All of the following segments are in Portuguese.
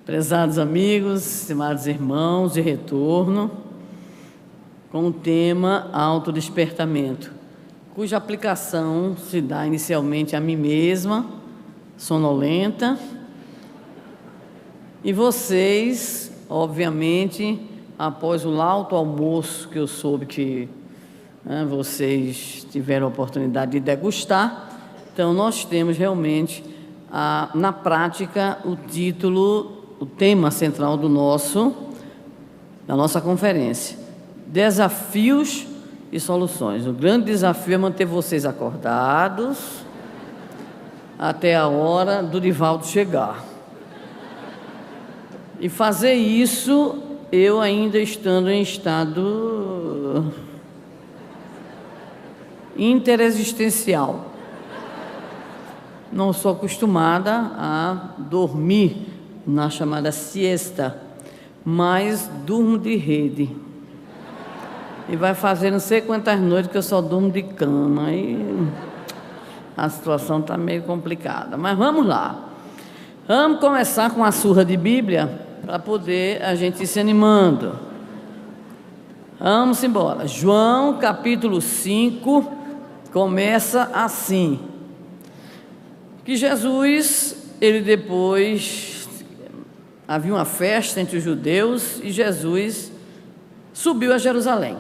Prezados amigos, estimados irmãos de retorno, com o tema autodespertamento, cuja aplicação se dá inicialmente a mim mesma, sonolenta, e vocês, obviamente, após o lauto almoço que eu soube que vocês tiveram a oportunidade de degustar, então nós temos realmente na prática o tema central da nossa conferência: desafios e soluções. O grande desafio é manter vocês acordados até a hora do Divaldo chegar. E fazer isso eu ainda estando em estado interexistencial. Não sou acostumada a dormir na chamada siesta, mas durmo de rede. E vai fazer não sei quantas noites que eu só durmo de cama. E a situação está meio complicada. Mas vamos lá. Vamos começar com a surra de Bíblia para poder a gente ir se animando. Vamos embora. João, capítulo 5, começa assim: que Jesus, havia uma festa entre os judeus e Jesus subiu a Jerusalém.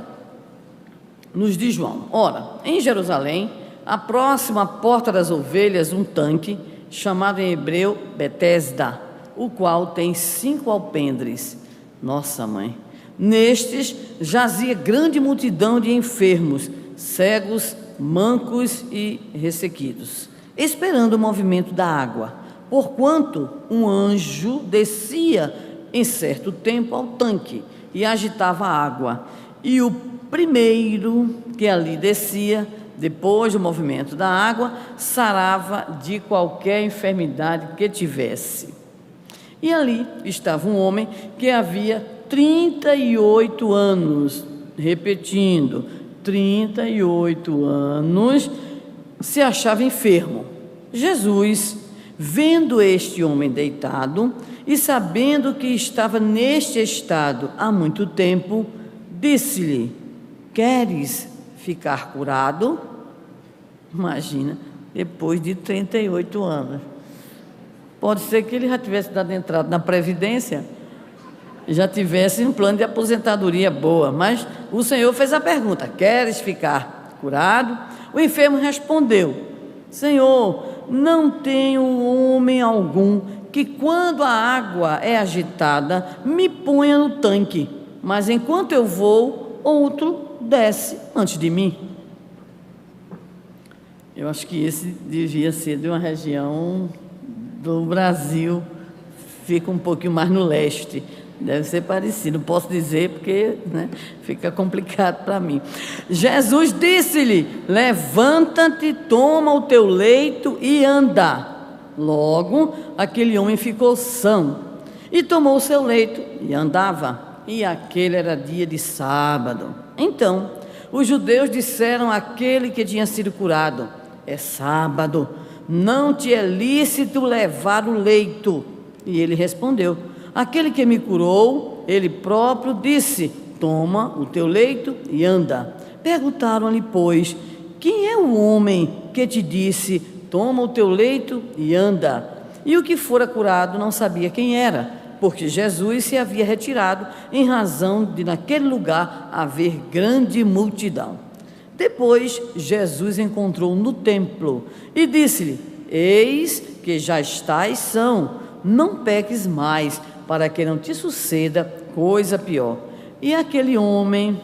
Nos diz João: ora, em Jerusalém, a próxima porta das ovelhas, um tanque, chamado em hebreu Betesda, o qual tem 5 alpendres. Nossa mãe! Nestes jazia grande multidão de enfermos, cegos, mancos e ressequidos, esperando o movimento da água, porquanto um anjo descia em certo tempo ao tanque e agitava a água, e o primeiro que ali descia, depois do movimento da água, sarava de qualquer enfermidade que tivesse. E ali estava um homem que havia 38 anos, repetindo, 38 anos, se achava enfermo. Jesus, vendo este homem deitado e sabendo que estava neste estado há muito tempo, disse-lhe: queres ficar curado? Imagina, depois de 38 anos. Pode ser que ele já tivesse dado entrada na Previdência, já tivesse um plano de aposentadoria boa, mas o Senhor fez a pergunta: queres ficar curado? O enfermo respondeu: Senhor, não tenho homem algum que, quando a água é agitada, me ponha no tanque, mas enquanto eu vou, outro desce antes de mim. Eu acho que esse devia ser de uma região do Brasil, fica um pouquinho mais no leste. Deve ser parecido, não posso dizer porque fica complicado para mim. Jesus disse-lhe: levanta-te, toma o teu leito e anda. Logo, aquele homem ficou são e tomou o seu leito e andava. E aquele era dia de sábado. Então, os judeus disseram àquele que tinha sido curado: é sábado, não te é lícito levar o leito. E ele respondeu: aquele que me curou, ele próprio disse: toma o teu leito e anda. Perguntaram-lhe, pois: quem é o homem que te disse: toma o teu leito e anda? E o que fora curado não sabia quem era, porque Jesus se havia retirado, em razão de naquele lugar haver grande multidão. Depois Jesus encontrou no templo e disse-lhe: eis que já estás são, não peques mais, para que não te suceda coisa pior. E aquele homem,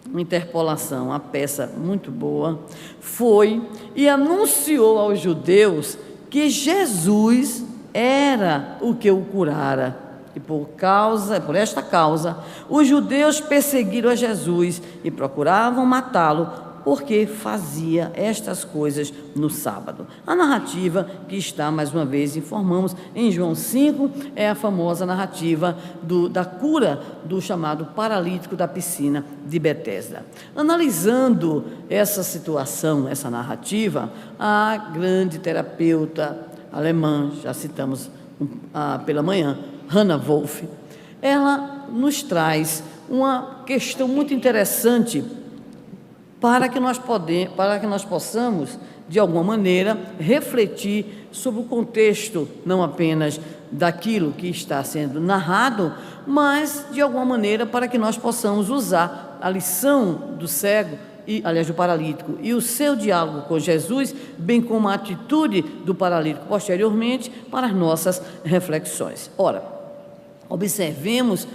uma interpolação, uma peça muito boa, foi e anunciou aos judeus que Jesus era o que o curara. E por esta causa, os judeus perseguiram a Jesus e procuravam matá-lo, porque fazia estas coisas no sábado. A narrativa que está, mais uma vez, informamos, em João 5, é a famosa narrativa da cura do chamado paralítico da piscina de Betesda. Analisando essa situação, essa narrativa, a grande terapeuta alemã, já citamos pela manhã, Hannah Wolff, ela nos traz uma questão muito interessante para que nós possamos, de alguma maneira, refletir sobre o contexto, não apenas daquilo que está sendo narrado, mas, de alguma maneira, para que nós possamos usar a lição do cego, do paralítico, e o seu diálogo com Jesus, bem como a atitude do paralítico posteriormente, para as nossas reflexões. Ora, observemos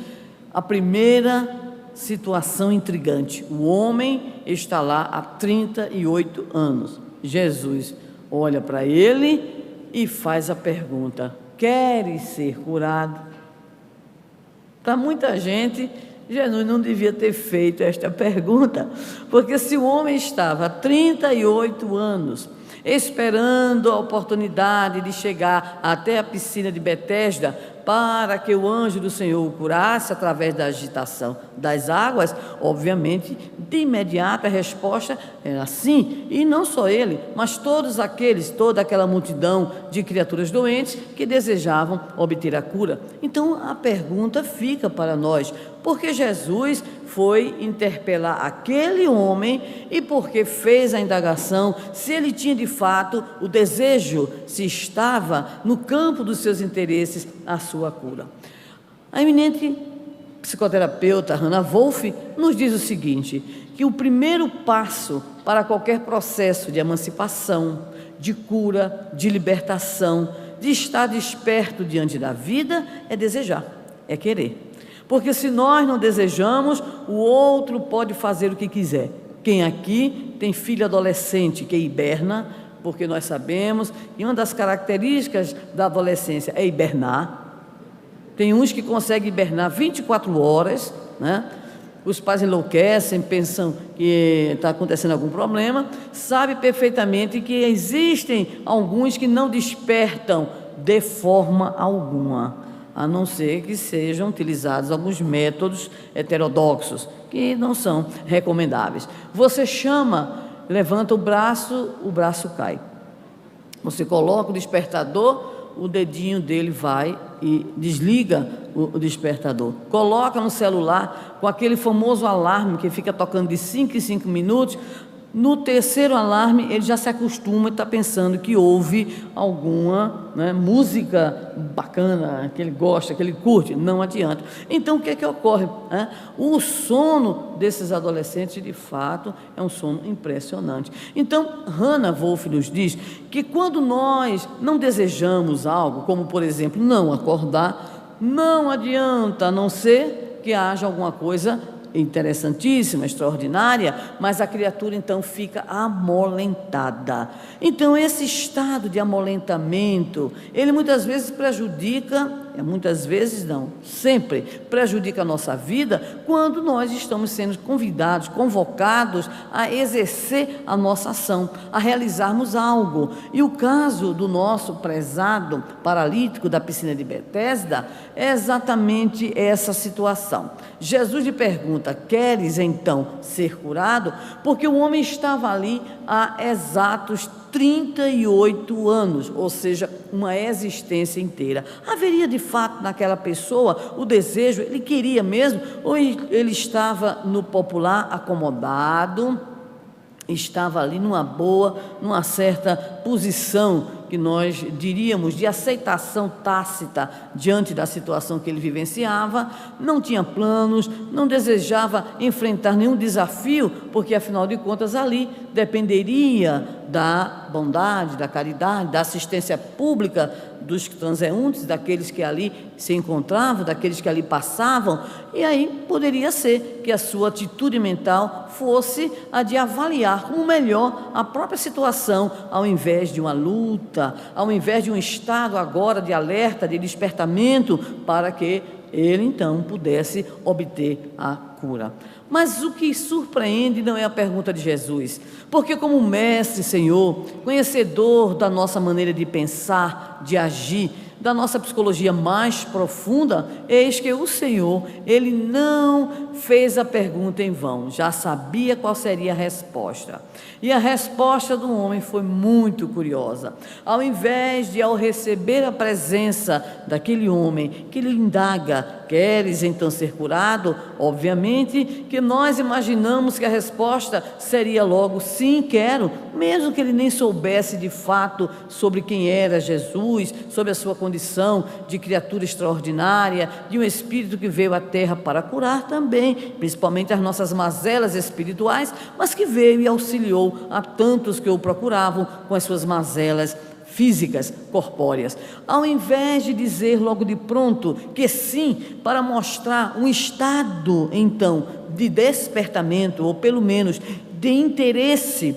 a primeira situação intrigante. O homem está lá há 38 anos. Jesus olha para ele e faz a pergunta: queres ser curado? Para muita gente, Jesus não devia ter feito esta pergunta, porque se o homem estava há 38 anos esperando a oportunidade de chegar até a piscina de Betesda para que o anjo do Senhor o curasse através da agitação das águas, obviamente, de imediato a resposta era sim, e não só ele, mas toda aquela multidão de criaturas doentes que desejavam obter a cura. Então a pergunta fica para nós: por que Jesus foi interpelar aquele homem e porque fez a indagação se ele tinha de fato o desejo, se estava no campo dos seus interesses a sua cura? A eminente psicoterapeuta Hannah Wolff nos diz o seguinte, que o primeiro passo para qualquer processo de emancipação, de cura, de libertação, de estar desperto diante da vida é desejar, é querer. Porque se nós não desejamos, o outro pode fazer o que quiser. Quem aqui tem filho adolescente que hiberna, porque nós sabemos que uma das características da adolescência é hibernar. Tem uns que conseguem hibernar 24 horas, né? Os pais enlouquecem, pensam que está acontecendo algum problema, sabe perfeitamente que existem alguns que não despertam de forma alguma, a não ser que sejam utilizados alguns métodos heterodoxos, que não são recomendáveis. Você chama, levanta o braço cai. Você coloca o despertador, o dedinho dele vai e desliga o despertador. Coloca no celular com aquele famoso alarme que fica tocando de 5 em 5 minutos. No terceiro alarme, ele já se acostuma e está pensando que houve alguma, né, música bacana, que ele gosta, que ele curte. Não adianta. Então, o que é que ocorre? O sono desses adolescentes, de fato, é um sono impressionante. Então, Hannah Wolff nos diz que quando nós não desejamos algo, como, por exemplo, não acordar, não adianta, a não ser que haja alguma coisa interessantíssima, extraordinária, mas a criatura então fica amolentada. Então esse estado de amolentamento, ele muitas vezes sempre prejudica a nossa vida quando nós estamos sendo convidados, convocados a exercer a nossa ação, a realizarmos algo. E o caso do nosso prezado paralítico da piscina de Betesda é exatamente essa situação. Jesus lhe pergunta: queres então ser curado? Porque o homem estava ali há exatos 38 anos, ou seja, uma existência inteira. Haveria de fato naquela pessoa o desejo, ele queria mesmo, ou ele estava no popular acomodado, estava ali numa boa, numa certa posição que nós diríamos de aceitação tácita diante da situação que ele vivenciava, não tinha planos, não desejava enfrentar nenhum desafio, porque afinal de contas ali dependeria da bondade, da caridade, da assistência pública dos transeuntes, daqueles que ali se encontravam, daqueles que ali passavam, e aí poderia ser que a sua atitude mental fosse a de avaliar como melhor a própria situação, ao invés de uma luta, ao invés de um estado agora de alerta, de despertamento, para que ele então pudesse obter a cura. Mas o que surpreende não é a pergunta de Jesus, porque como mestre, Senhor, conhecedor da nossa maneira de pensar, de agir, da nossa psicologia mais profunda, eis que o Senhor, Ele não fez a pergunta em vão, já sabia qual seria a resposta. E a resposta do homem foi muito curiosa. Ao invés de, ao receber a presença daquele homem, que lhe indaga: queres então ser curado? Obviamente que nós imaginamos que a resposta seria logo: sim, quero, mesmo que ele nem soubesse de fato sobre quem era Jesus, sobre a sua condição de criatura extraordinária, de um espírito que veio à terra para curar também, principalmente as nossas mazelas espirituais, mas que veio e auxiliou a tantos que o procuravam com as suas mazelas físicas, corpóreas. Ao invés de dizer logo de pronto que sim, para mostrar um estado então de despertamento, ou pelo menos de interesse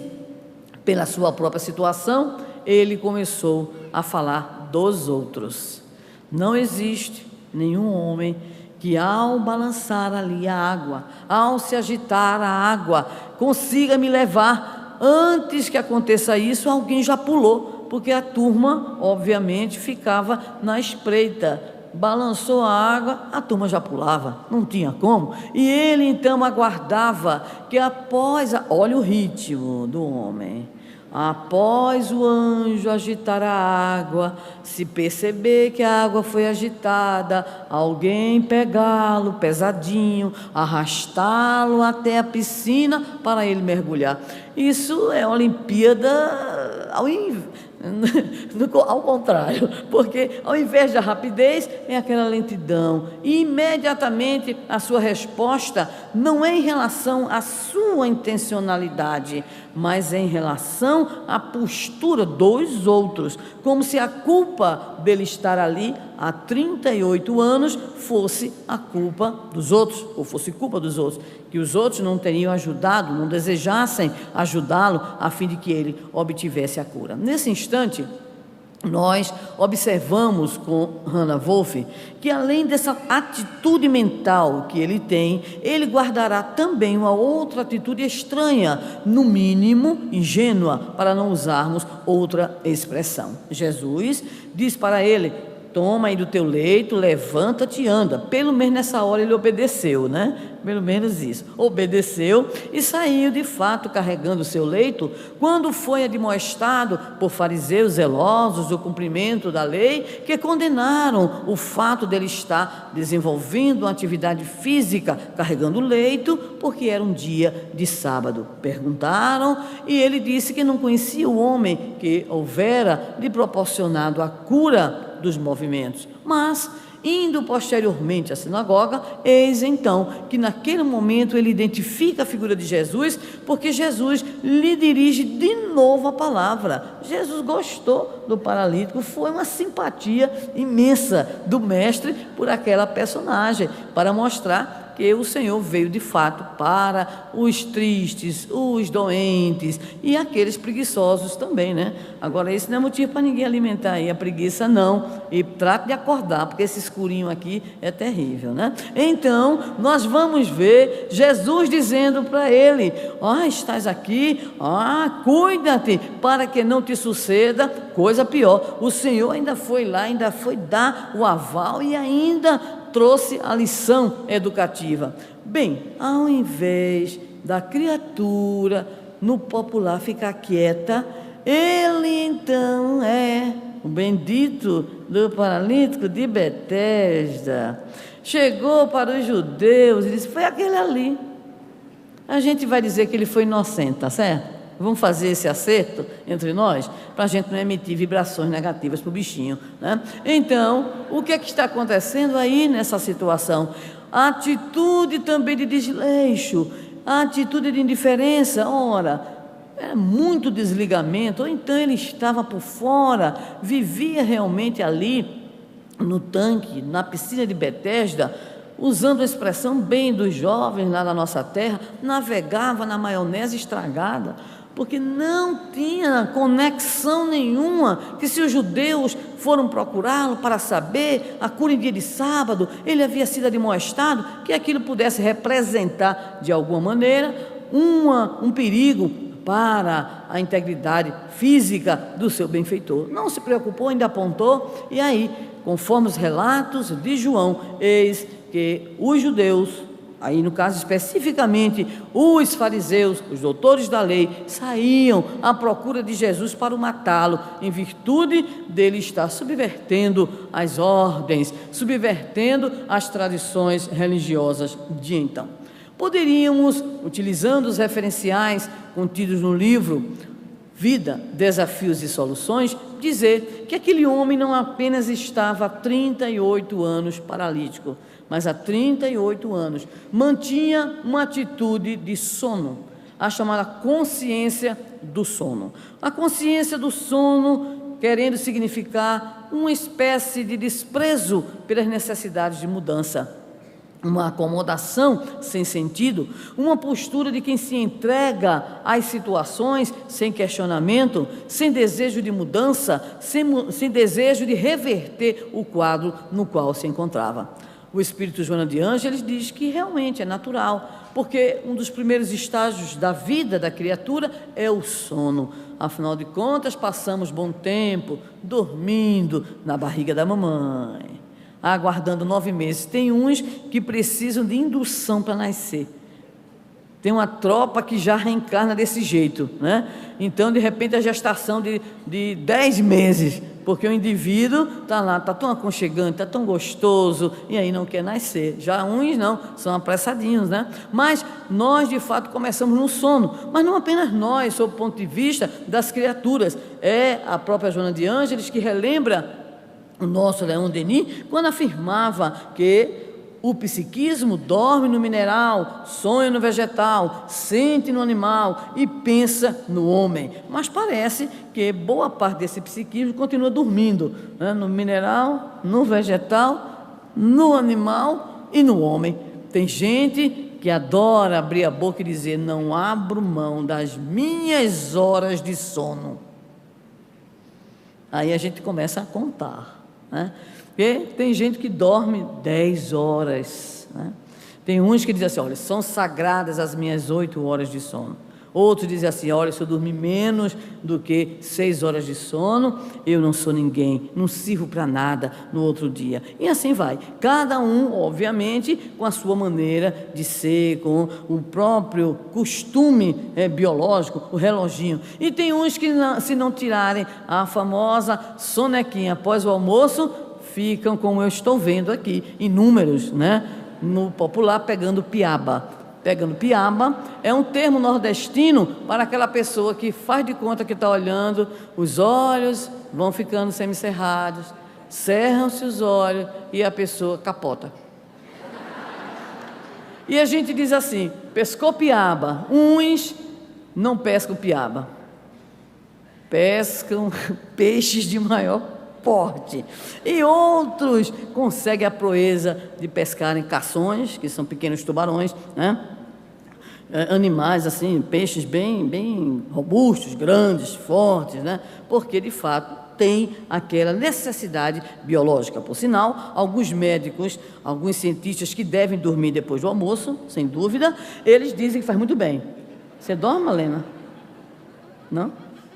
pela sua própria situação, ele começou a falar dos outros. Não existe nenhum homem que, ao balançar ali a água, ao se agitar a água, consiga me levar. Antes que aconteça isso, alguém já pulou, porque a turma, obviamente, ficava na espreita. Balançou a água, a turma já pulava, não tinha como. E ele então aguardava que após, olha o ritmo do homem, após o anjo agitar a água, se perceber que a água foi agitada, alguém pegá-lo pesadinho, arrastá-lo até a piscina para ele mergulhar. Isso é Olimpíada ao contrário, porque ao invés da rapidez é aquela lentidão, e imediatamente a sua resposta não é em relação à sua intencionalidade, mas é em relação à postura dos outros, como se a culpa dele estar ali há 38 anos fosse a culpa dos outros, ou fosse culpa dos outros, que os outros não teriam ajudado, não desejassem ajudá-lo a fim de que ele obtivesse a cura. Nesse instante, nós observamos com Hannah Wolff que, além dessa atitude mental que ele tem, ele guardará também uma outra atitude estranha, no mínimo ingênua, para não usarmos outra expressão. Jesus diz para ele: toma aí do teu leito, levanta-te e anda. Pelo menos nessa hora ele obedeceu, né? Pelo menos isso, obedeceu e saiu de fato carregando o seu leito. Quando foi admoestado por fariseus zelosos do cumprimento da lei, que condenaram o fato dele estar desenvolvendo uma atividade física, carregando o leito, porque era um dia de sábado. Perguntaram e ele disse que não conhecia o homem que houvera lhe proporcionado a cura dos movimentos, mas indo posteriormente à sinagoga, eis então que naquele momento ele identifica a figura de Jesus, porque Jesus lhe dirige de novo a palavra. Jesus gostou do paralítico, foi uma simpatia imensa do mestre por aquela personagem, para mostrar que o Senhor veio de fato para os tristes, os doentes e aqueles preguiçosos também, né? Agora, isso não é motivo para ninguém alimentar aí a preguiça, não. E trate de acordar, porque esse escurinho aqui é terrível, né? Então, nós vamos ver Jesus dizendo para ele: estás aqui, cuida-te, para que não te suceda coisa pior. O Senhor ainda foi lá, ainda foi dar o aval e ainda trouxe a lição educativa. Bem, ao invés da criatura no popular ficar quieta, ele então é o bendito do paralítico de Betesda. Chegou para os judeus e disse: foi aquele ali. A gente vai dizer que ele foi inocente, tá certo? Vamos fazer esse acerto entre nós, para a gente não emitir vibrações negativas para o bichinho, né? Então, o que é que está acontecendo aí nessa situação? A atitude também de desleixo, a atitude de indiferença. Ora, era muito desligamento, ou então ele estava por fora, vivia realmente ali no tanque, na piscina de Betesda, usando a expressão bem dos jovens lá na nossa terra, navegava na maionese estragada, porque não tinha conexão nenhuma, que se os judeus foram procurá-lo para saber a cura em dia de sábado, ele havia sido admoestado, que aquilo pudesse representar de alguma maneira um perigo para a integridade física do seu benfeitor. Não se preocupou, ainda apontou, e aí, conforme os relatos de João, eis que os judeus, aí no caso especificamente os fariseus, os doutores da lei, saíam à procura de Jesus para o matá-lo, em virtude dele estar subvertendo as ordens, subvertendo as tradições religiosas de então. Poderíamos, utilizando os referenciais contidos no livro Vida, Desafios e Soluções, dizer que aquele homem não apenas estava há 38 anos paralítico, mas há 38 anos mantinha uma atitude de sono, a chamada consciência do sono. A consciência do sono querendo significar uma espécie de desprezo pelas necessidades de mudança, uma acomodação sem sentido, uma postura de quem se entrega às situações sem questionamento, sem desejo de mudança, sem desejo de reverter o quadro no qual se encontrava. O espírito Joana de Ângeles diz que realmente é natural, porque um dos primeiros estágios da vida da criatura é o sono. Afinal de contas, passamos bom tempo dormindo na barriga da mamãe, aguardando 9 meses. Tem uns que precisam de indução para nascer. Tem uma tropa que já reencarna desse jeito, né? Então, de repente, a gestação de 10 meses, porque o indivíduo está lá, está tão aconchegante, está tão gostoso, e aí não quer nascer. Já uns não, são apressadinhos, né? Mas nós, de fato, começamos no sono. Mas não apenas nós, sob o ponto de vista das criaturas. É a própria Joana de Ângeles que relembra o nosso Leon Denis, quando afirmava que o psiquismo dorme no mineral, sonha no vegetal, sente no animal e pensa no homem. Mas parece que boa parte desse psiquismo continua dormindo, né? No mineral, no vegetal, no animal e no homem. Tem gente que adora abrir a boca e dizer: não abro mão das minhas horas de sono. Aí a gente começa a contar, né? Porque tem gente que dorme 10 horas, né? Tem uns que dizem assim: olha, são sagradas as minhas 8 horas de sono. Outros dizem assim: olha, se eu dormir menos do que 6 horas de sono, eu não sou ninguém, não sirvo para nada no outro dia. E assim vai, cada um, obviamente, com a sua maneira de ser, com o próprio costume biológico, o reloginho. E tem uns que, se não tirarem a famosa sonequinha após o almoço, ficam, como eu estou vendo aqui, inúmeros, né? No popular, pegando piaba. Pegando piaba é um termo nordestino para aquela pessoa que faz de conta que está olhando, os olhos vão ficando semicerrados, cerram-se os olhos e a pessoa capota. E a gente diz assim: pescou piaba. Uns não pescam piaba, pescam peixes de maior porte, e outros conseguem a proeza de pescarem cações, que são pequenos tubarões, né? Animais assim, peixes bem robustos, grandes, fortes, né? Porque de fato tem aquela necessidade biológica. Por sinal, alguns médicos, alguns cientistas que devem dormir depois do almoço, sem dúvida, eles dizem que faz muito bem. Você dorme, Malena? Não?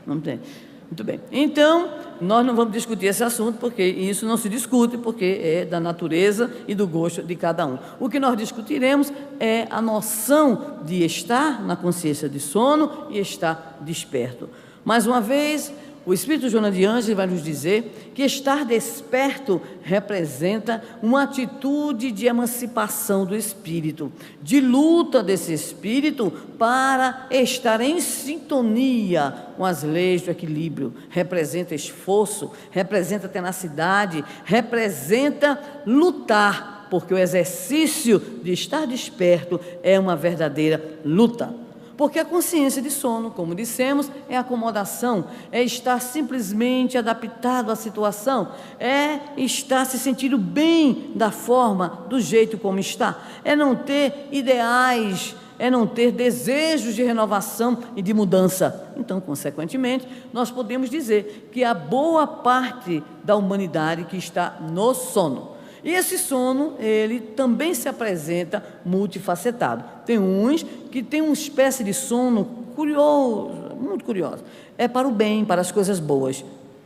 Não tem. Muito bem. Então, nós não vamos discutir esse assunto, porque isso não se discute, porque é da natureza e do gosto de cada um. O que nós discutiremos é a noção de estar na consciência de sono e estar desperto. Mais uma vez, o Espírito Joana de Ângeles vai nos dizer que estar desperto representa uma atitude de emancipação do espírito, de luta desse espírito para estar em sintonia com as leis do equilíbrio. Representa esforço, representa tenacidade, representa lutar, porque o exercício de estar desperto é uma verdadeira luta. Porque a consciência de sono, como dissemos, é acomodação, é estar simplesmente adaptado à situação, é estar se sentindo bem da forma, do jeito como está, é não ter ideais, é não ter desejos de renovação e de mudança. Então, consequentemente, nós podemos dizer que há boa parte da humanidade que está no sono. E esse sono, ele também se apresenta multifacetado. Tem uns que têm uma espécie de sono curioso, muito curiosa. É para o bem, para as coisas boas.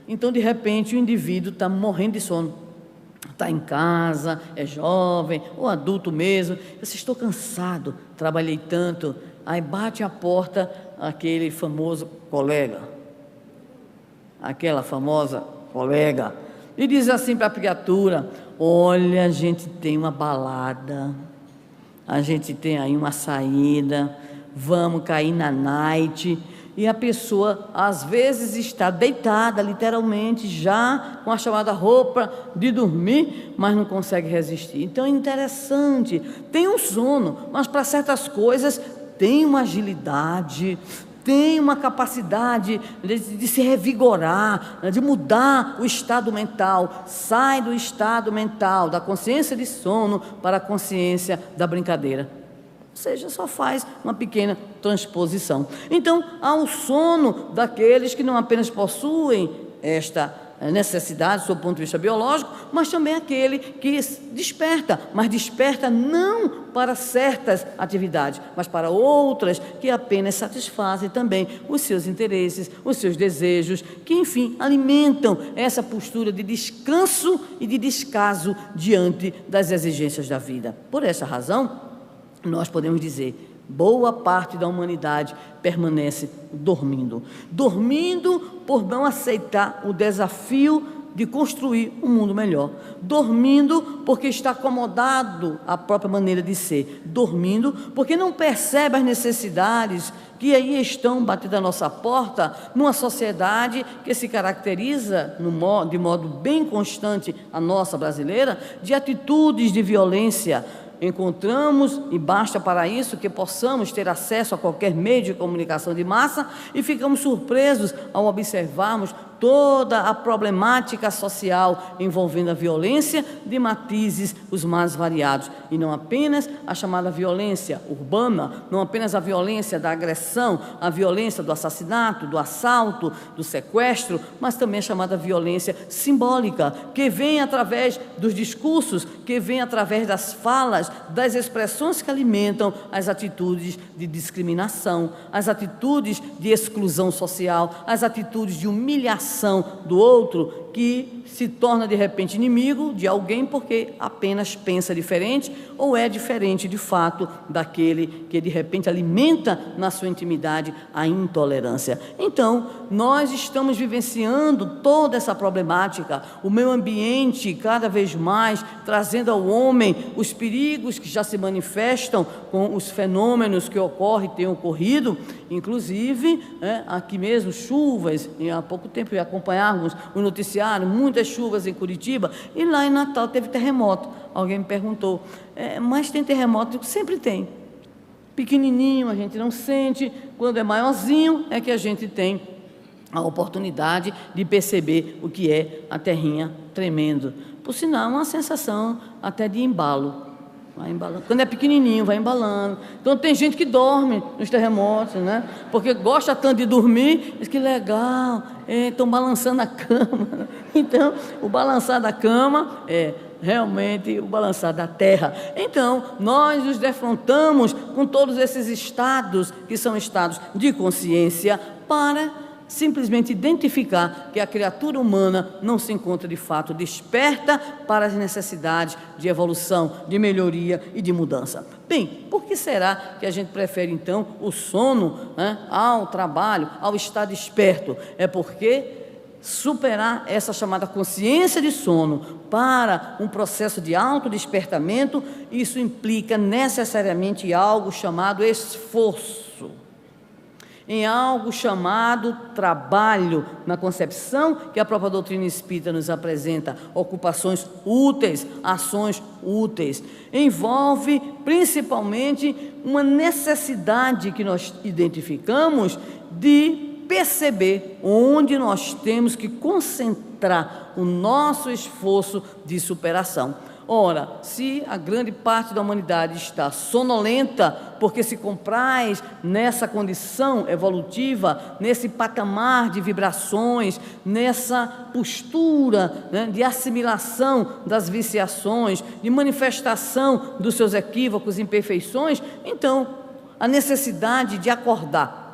Então, de repente, o indivíduo está morrendo de sono. Está em casa, é jovem, ou adulto mesmo. Eu disse, estou cansado, trabalhei tanto. Aí bate a porta aquele famoso colega, aquela famosa colega, e diz assim para a criatura: olha, a gente tem uma balada, a gente tem aí uma saída, vamos cair na night. E a pessoa, às vezes, está deitada, literalmente, já com a chamada roupa de dormir, mas não consegue resistir. Então, é interessante, tem um sono, mas para certas coisas tem uma agilidade, tem uma capacidade de se revigorar, de mudar o estado mental. Sai do estado mental, da consciência de sono, para a consciência da brincadeira. Ou seja, só faz uma pequena transposição. Então, há o sono daqueles que não apenas possuem esta necessidade, do seu ponto de vista biológico, mas também aquele que desperta, mas desperta não para certas atividades, mas para outras que apenas satisfazem também os seus interesses, os seus desejos, que enfim alimentam essa postura de descanso e de descaso diante das exigências da vida. Por essa razão, nós podemos dizer, boa parte da humanidade permanece dormindo. Dormindo por não aceitar o desafio de construir um mundo melhor. Dormindo porque está acomodado à própria maneira de ser. Dormindo porque não percebe as necessidades que aí estão batendo à nossa porta, numa sociedade que se caracteriza, de modo bem constante, a nossa brasileira, de atitudes de violência. Encontramos, e basta para isso que possamos ter acesso a qualquer meio de comunicação de massa, e ficamos surpresos ao observarmos toda a problemática social envolvendo a violência de matizes os mais variados, e não apenas a chamada violência urbana, não apenas a violência da agressão, a violência do assassinato, do assalto, do sequestro, mas também a chamada violência simbólica, que vem através dos discursos, que vem através das falas, das expressões que alimentam as atitudes de discriminação, as atitudes de exclusão social, as atitudes de humilhação do outro, que se torna de repente inimigo de alguém porque apenas pensa diferente ou é diferente de fato daquele que de repente alimenta na sua intimidade a intolerância. Então, nós estamos vivenciando toda essa problemática, o meio ambiente cada vez mais trazendo ao homem os perigos que já se manifestam com os fenômenos que ocorrem e têm ocorrido, inclusive aqui mesmo chuvas, e há pouco tempo acompanhávamos o noticiário, muitas chuvas em Curitiba, e lá em Natal teve terremoto. Alguém me perguntou, mas tem terremoto? Sempre tem. Pequenininho a gente não sente, quando é maiorzinho é que a gente tem a oportunidade de perceber o que é a terrinha tremendo. Por sinal, uma sensação até de embalo. Vai embalando. Quando é pequenininho, vai embalando. Então, tem gente que dorme nos terremotos, né? Porque gosta tanto de dormir, diz que legal, estão balançando a cama. Então, o balançar da cama é realmente o balançar da terra. Então, nós nos defrontamos com todos esses estados, que são estados de consciência, para simplesmente identificar que a criatura humana não se encontra de fato desperta para as necessidades de evolução, de melhoria e de mudança. Bem, por que será que a gente prefere então o sono ao trabalho, ao estar desperto? É porque superar essa chamada consciência de sono para um processo de autodespertamento, isso implica necessariamente algo chamado esforço, em algo chamado trabalho, na concepção que a própria doutrina espírita nos apresenta, ocupações úteis, ações úteis. Envolve principalmente uma necessidade que nós identificamos de perceber onde nós temos que concentrar o nosso esforço de superação. Ora, se a grande parte da humanidade está sonolenta, porque se compraz nessa condição evolutiva, nesse patamar de vibrações, nessa postura de assimilação das viciações, de manifestação dos seus equívocos e imperfeições, então a necessidade de acordar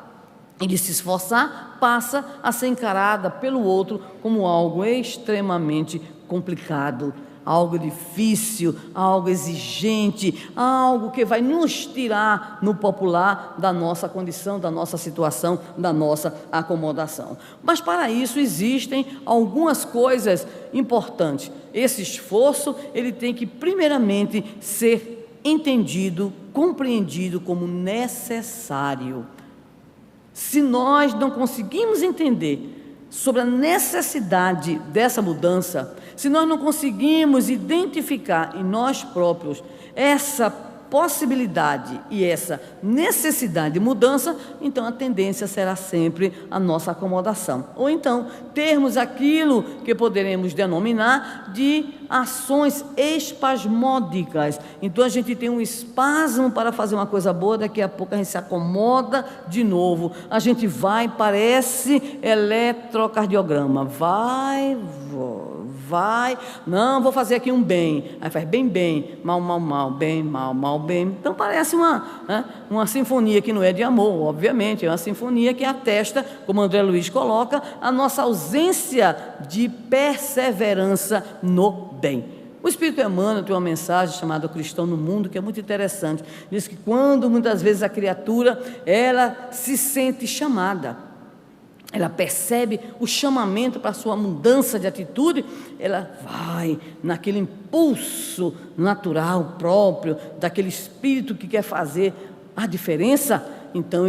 e de se esforçar, passa a ser encarada pelo outro como algo extremamente complicado, algo difícil, algo exigente, algo que vai nos tirar, no popular, da nossa condição, da nossa situação, da nossa acomodação. Mas para isso existem algumas coisas importantes. Esse esforço, ele tem que primeiramente ser entendido, compreendido como necessário. Se nós não conseguimos entender sobre a necessidade dessa mudança, se nós não conseguimos identificar em nós próprios essa possibilidade e essa necessidade de mudança, então a tendência será sempre a nossa acomodação. Ou então, termos aquilo que poderemos denominar de ações espasmódicas. Então a gente tem um espasmo para fazer uma coisa boa, daqui a pouco a gente se acomoda de novo. A gente vai, parece eletrocardiograma, vai, não, vou fazer aqui um bem, aí faz bem, mal, bem, mal, bem. Então parece uma sinfonia que não é de amor, obviamente, é uma sinfonia que atesta, como André Luiz coloca, a nossa ausência de perseverança no bem. O Espírito Emmanuel tem uma mensagem chamada Cristão no Mundo, que é muito interessante. Diz que quando muitas vezes a criatura, ela se sente chamada, ela percebe o chamamento para a sua mudança de atitude, ela vai naquele impulso natural próprio, daquele espírito que quer fazer a diferença, então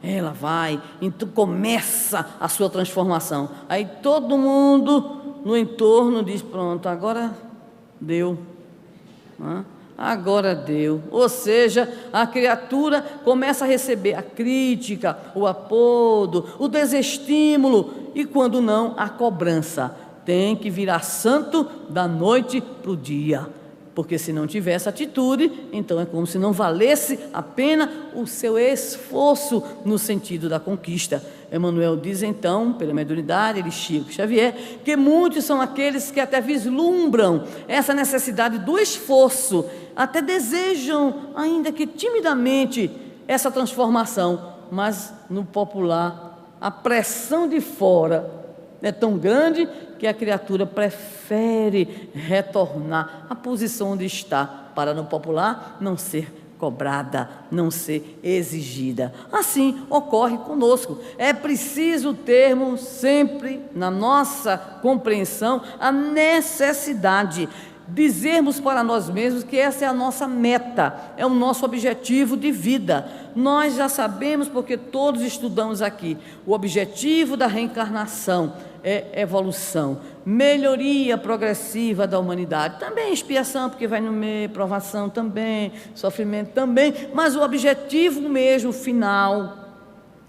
ela vai, então começa a sua transformação. Aí todo mundo no entorno diz, pronto, agora deu, agora deu. Ou seja, a criatura começa a receber a crítica, o apodo, o desestímulo e, quando não, a cobrança. Tem que virar santo da noite para o dia, porque se não tiver essa atitude, então é como se não valesse a pena o seu esforço no sentido da conquista. Emmanuel diz então, pela mediunidade de Chico Xavier, que muitos são aqueles que até vislumbram essa necessidade do esforço, até desejam, ainda que timidamente, essa transformação, mas no popular, a pressão de fora é tão grande que a criatura prefere retornar à posição onde está, para no popular não ser cobrada, não ser exigida. Assim ocorre conosco. É preciso termos sempre na nossa compreensão a necessidade, dizermos para nós mesmos que essa é a nossa meta, é o nosso objetivo de vida. Nós já sabemos, porque todos estudamos aqui, o objetivo da reencarnação é evolução, melhoria progressiva da humanidade, também expiação, porque vai no meio, provação também, sofrimento também, mas o objetivo mesmo final,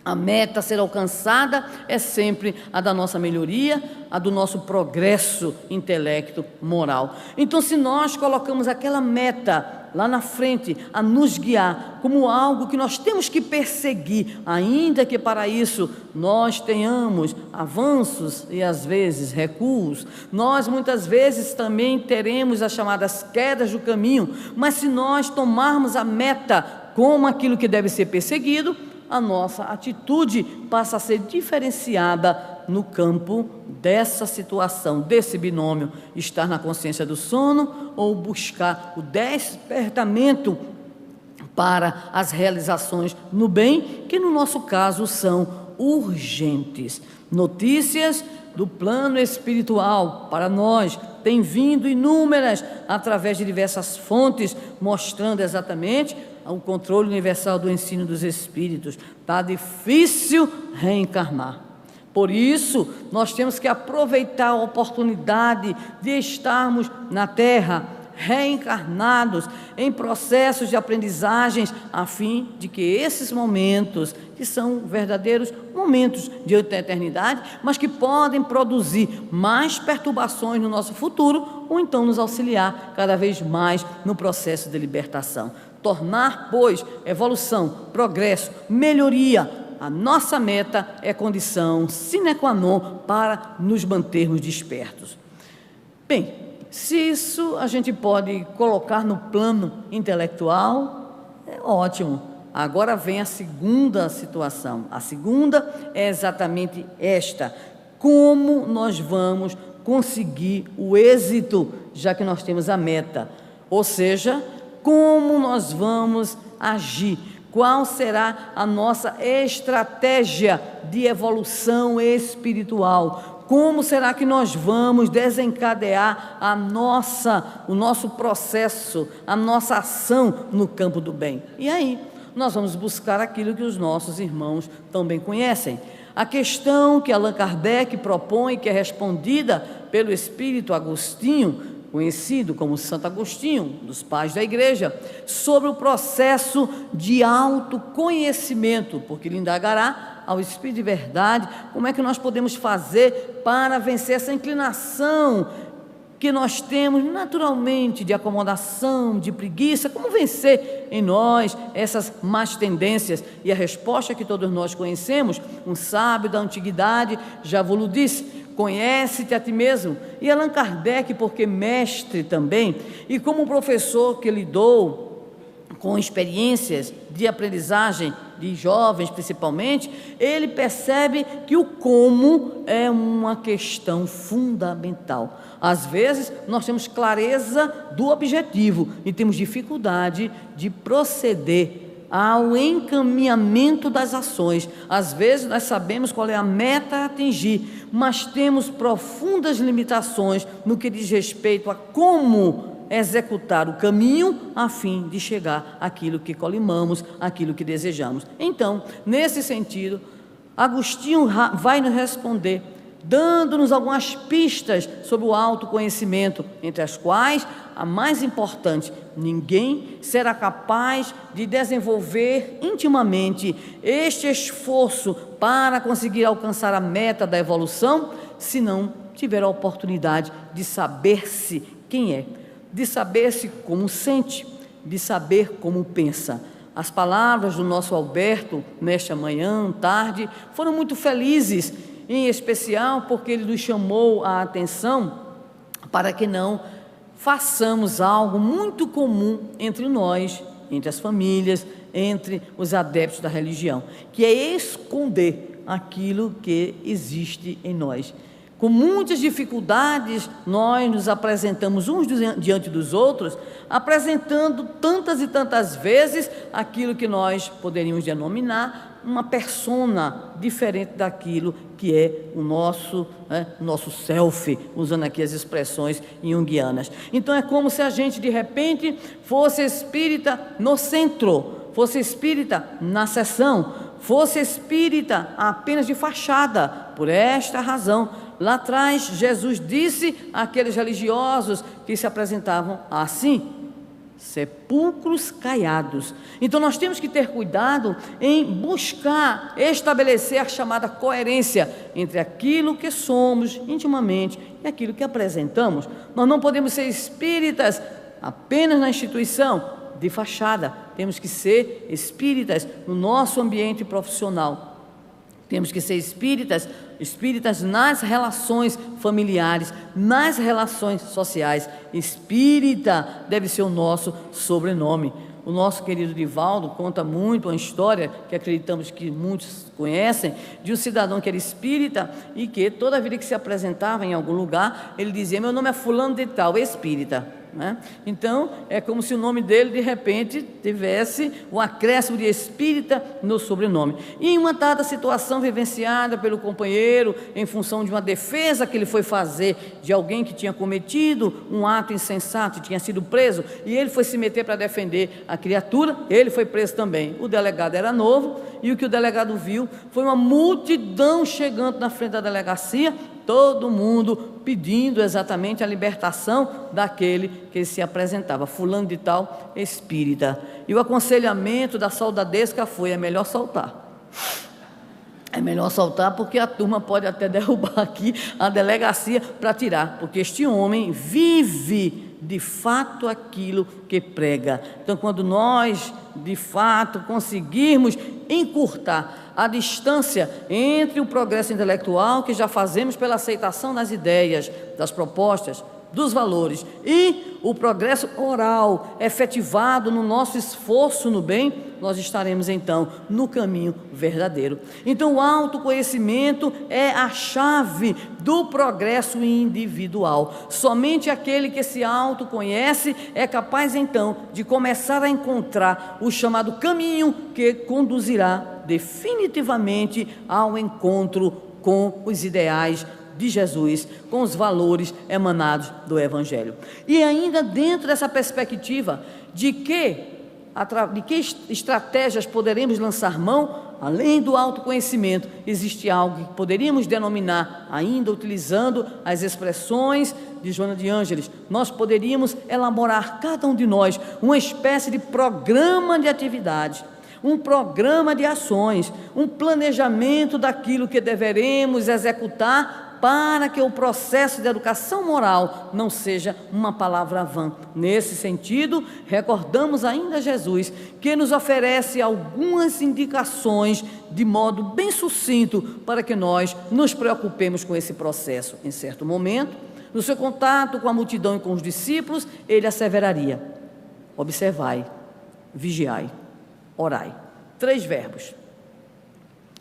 a meta a ser alcançada é sempre a da nossa melhoria, a do nosso progresso intelecto moral. Então, se nós colocamos aquela meta lá na frente a nos guiar como algo que nós temos que perseguir, ainda que para isso nós tenhamos avanços e às vezes recuos, nós muitas vezes também teremos as chamadas quedas do caminho, mas se nós tomarmos a meta como aquilo que deve ser perseguido, a nossa atitude passa a ser diferenciada no campo dessa situação, desse binômio, estar na consciência do sono ou buscar o despertamento para as realizações no bem, que no nosso caso são urgentes. Notícias do plano espiritual para nós têm vindo inúmeras através de diversas fontes, mostrando exatamente o controle universal do ensino dos espíritos. Está difícil reencarnar. Por isso, nós temos que aproveitar a oportunidade de estarmos na Terra, reencarnados, em processos de aprendizagens, a fim de que esses momentos, que são verdadeiros momentos de eternidade, mas que podem produzir mais perturbações no nosso futuro, ou então nos auxiliar cada vez mais no processo de libertação. Tornar, pois, evolução, progresso, melhoria, a nossa meta é condição sine qua non para nos mantermos despertos. Bem, se isso a gente pode colocar no plano intelectual, é ótimo. Agora vem a segunda situação. A segunda é exatamente esta: como nós vamos conseguir o êxito, já que nós temos a meta? Ou seja, como nós vamos agir? Qual será a nossa estratégia de evolução espiritual? Como será que nós vamos desencadear o nosso processo, a nossa ação no campo do bem? E aí, nós vamos buscar aquilo que os nossos irmãos também conhecem. A questão que Allan Kardec propõe, que é respondida pelo Espírito Agostinho, conhecido como Santo Agostinho, dos pais da igreja, sobre o processo de autoconhecimento, porque ele indagará ao Espírito de verdade como é que nós podemos fazer para vencer essa inclinação que nós temos naturalmente de acomodação, de preguiça. Como vencer em nós essas más tendências? E a resposta que todos nós conhecemos, um sábio da antiguidade já vos disse: conhece-te a ti mesmo. E Allan Kardec, porque mestre também, e como professor que lidou com experiências de aprendizagem de jovens principalmente, ele percebe que o como é uma questão fundamental. Às vezes nós temos clareza do objetivo e temos dificuldade de proceder ao encaminhamento das ações. Às vezes nós sabemos qual é a meta a atingir, mas temos profundas limitações no que diz respeito a como executar o caminho a fim de chegar àquilo que colimamos, àquilo que desejamos. Então, nesse sentido, Agostinho vai nos responder, dando-nos algumas pistas sobre o autoconhecimento, entre as quais a mais importante: ninguém será capaz de desenvolver intimamente este esforço para conseguir alcançar a meta da evolução se não tiver a oportunidade de saber-se quem é, de saber-se como sente, de saber como pensa. As palavras do nosso Alberto nesta manhã, tarde, foram muito felizes, em especial porque ele nos chamou a atenção para que não façamos algo muito comum entre nós, entre as famílias, entre os adeptos da religião, que é esconder aquilo que existe em nós. Com muitas dificuldades, nós nos apresentamos uns diante dos outros, apresentando tantas e tantas vezes aquilo que nós poderíamos denominar uma persona diferente daquilo que é o nosso self, usando aqui as expressões junguianas. Então é como se a gente de repente fosse espírita no centro, fosse espírita na seção, fosse espírita apenas de fachada. Por esta razão, lá atrás Jesus disse àqueles religiosos que se apresentavam assim: sepulcros caiados. Então nós temos que ter cuidado em buscar estabelecer a chamada coerência entre aquilo que somos intimamente e aquilo que apresentamos. Nós não podemos ser espíritas apenas na instituição, de fachada. Temos que ser espíritas no nosso ambiente profissional. Temos que ser espíritas nas relações familiares, nas relações sociais. Espírita deve ser o nosso sobrenome. O nosso querido Divaldo conta muito uma história que acreditamos que muitos conhecem, de um cidadão que era espírita e que toda vida que se apresentava em algum lugar, ele dizia: meu nome é fulano de tal, espírita. Então é como se o nome dele de repente tivesse o acréscimo de espírita no sobrenome. E em uma dada situação vivenciada pelo companheiro, em função de uma defesa que ele foi fazer de alguém que tinha cometido um ato insensato, tinha sido preso, e ele foi se meter para defender a criatura, ele foi preso também. O delegado era novo, e o que o delegado viu foi uma multidão chegando na frente da delegacia, todo mundo pedindo exatamente a libertação daquele que se apresentava, fulano de tal, espírita. E o aconselhamento da soldadesca foi: é melhor soltar. É melhor soltar, porque a turma pode até derrubar aqui a delegacia para tirar, porque este homem vive de fato aquilo que prega. Então, quando nós de fato conseguirmos encurtar a distância entre o progresso intelectual que já fazemos pela aceitação das ideias, das propostas, dos valores e o progresso moral efetivado no nosso esforço no bem, nós estaremos então no caminho verdadeiro. Então o autoconhecimento é a chave do progresso individual. Somente aquele que se autoconhece é capaz então de começar a encontrar o chamado caminho que conduzirá definitivamente ao encontro com os ideais de Jesus, com os valores emanados do Evangelho. E ainda dentro dessa perspectiva de que estratégias poderemos lançar mão, além do autoconhecimento, existe algo que poderíamos denominar, ainda utilizando as expressões de Joana de Ângeles, nós poderíamos elaborar, cada um de nós, uma espécie de programa de atividades, um programa de ações, um planejamento daquilo que deveremos executar para que o processo de educação moral não seja uma palavra vã. Nesse sentido, recordamos ainda Jesus, que nos oferece algumas indicações de modo bem sucinto para que nós nos preocupemos com esse processo. Em certo momento, no seu contato com a multidão e com os discípulos, ele asseveraria: observai, vigiai, orai. 3 verbos.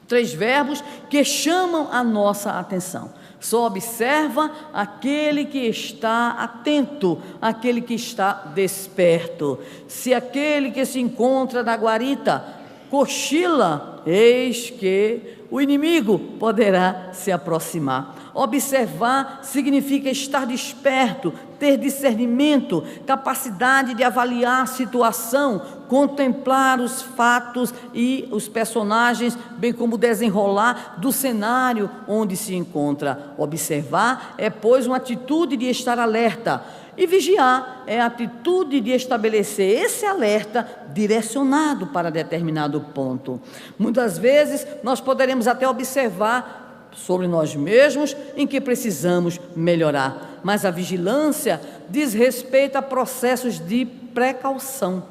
3 verbos que chamam a nossa atenção. Só observa aquele que está atento, aquele que está desperto. Se aquele que se encontra na guarita cochila, eis que o inimigo poderá se aproximar. Observar significa estar desperto, ter discernimento, capacidade de avaliar a situação, contemplar os fatos e os personagens, bem como o desenrolar do cenário onde se encontra. Observar é, pois, uma atitude de estar alerta, e vigiar é a atitude de estabelecer esse alerta direcionado para determinado ponto. Muitas vezes nós poderemos até observar sobre nós mesmos em que precisamos melhorar, mas a vigilância diz respeito a processos de precaução,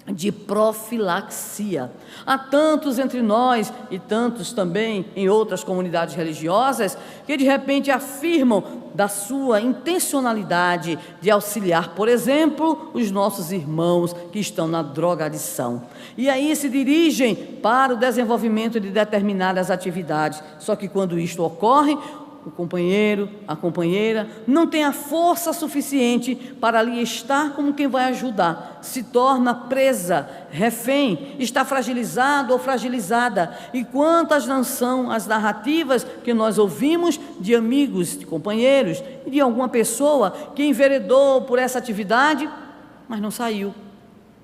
de profilaxia. Há tantos entre nós e tantos também em outras comunidades religiosas que de repente afirmam da sua intencionalidade de auxiliar, por exemplo, os nossos irmãos que estão na drogadição. E aí se dirigem para o desenvolvimento de determinadas atividades. Só que quando isto ocorre, o companheiro, a companheira, não tem a força suficiente para ali estar como quem vai ajudar, se torna presa, refém, está fragilizado ou fragilizada. E quantas não são as narrativas que nós ouvimos de amigos, de companheiros e de alguma pessoa que enveredou por essa atividade, mas não saiu.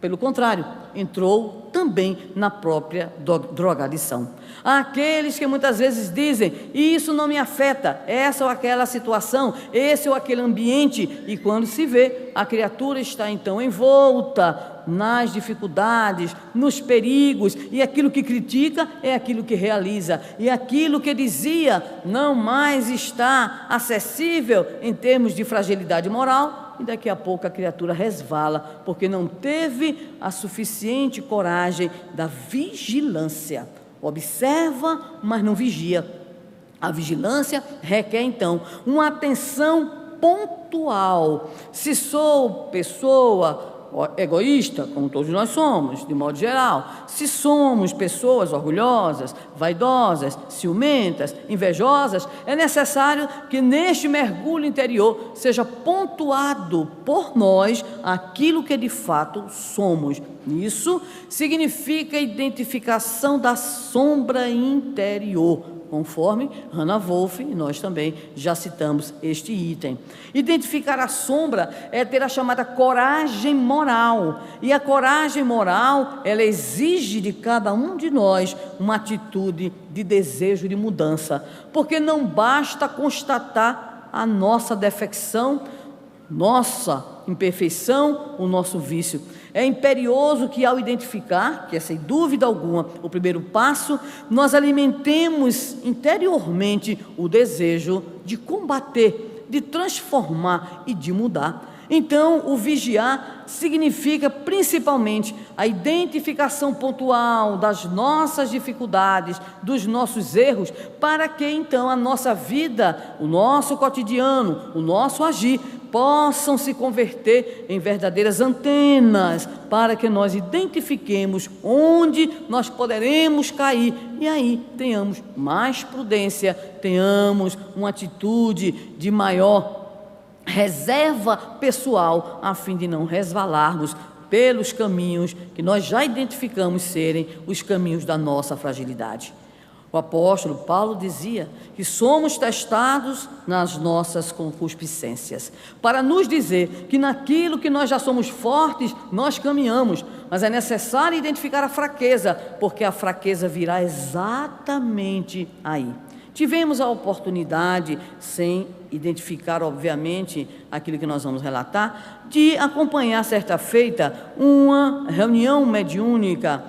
Pelo contrário, entrou também na própria drogadição. Há aqueles que muitas vezes dizem: isso não me afeta, essa ou aquela situação, esse ou aquele ambiente, e quando se vê, a criatura está então envolta nas dificuldades, nos perigos, e aquilo que critica é aquilo que realiza, e aquilo que dizia não mais está acessível em termos de fragilidade moral, e daqui a pouco a criatura resvala, porque não teve a suficiente coragem da vigilância. Observa, mas não vigia. A vigilância requer então uma atenção pontual. Se sou pessoa egoísta, como todos nós somos, de modo geral, se somos pessoas orgulhosas, vaidosas, ciumentas, invejosas, é necessário que neste mergulho interior seja pontuado por nós aquilo que de fato somos. Isso significa a identificação da sombra interior, conforme Hannah Wolff, e nós também já citamos este item. Identificar a sombra é ter a chamada coragem moral, e a coragem moral, ela exige de cada um de nós uma atitude de desejo de mudança, porque não basta constatar a nossa defecção, nossa imperfeição, o nosso vício. É imperioso que, ao identificar, que é sem dúvida alguma o primeiro passo, nós alimentemos interiormente o desejo de combater, de transformar e de mudar. Então, o vigiar significa principalmente a identificação pontual das nossas dificuldades, dos nossos erros, para que então a nossa vida, o nosso cotidiano, o nosso agir, possam se converter em verdadeiras antenas, para que nós identifiquemos onde nós poderemos cair e aí tenhamos mais prudência, tenhamos uma atitude de maior reserva pessoal, a fim de não resvalarmos pelos caminhos que nós já identificamos serem os caminhos da nossa fragilidade. O apóstolo Paulo dizia que somos testados nas nossas concupiscências, para nos dizer que naquilo que nós já somos fortes, nós caminhamos, mas é necessário identificar a fraqueza, porque a fraqueza virá exatamente aí. Tivemos a oportunidade, sem identificar, obviamente, aquilo que nós vamos relatar, de acompanhar, certa feita, uma reunião mediúnica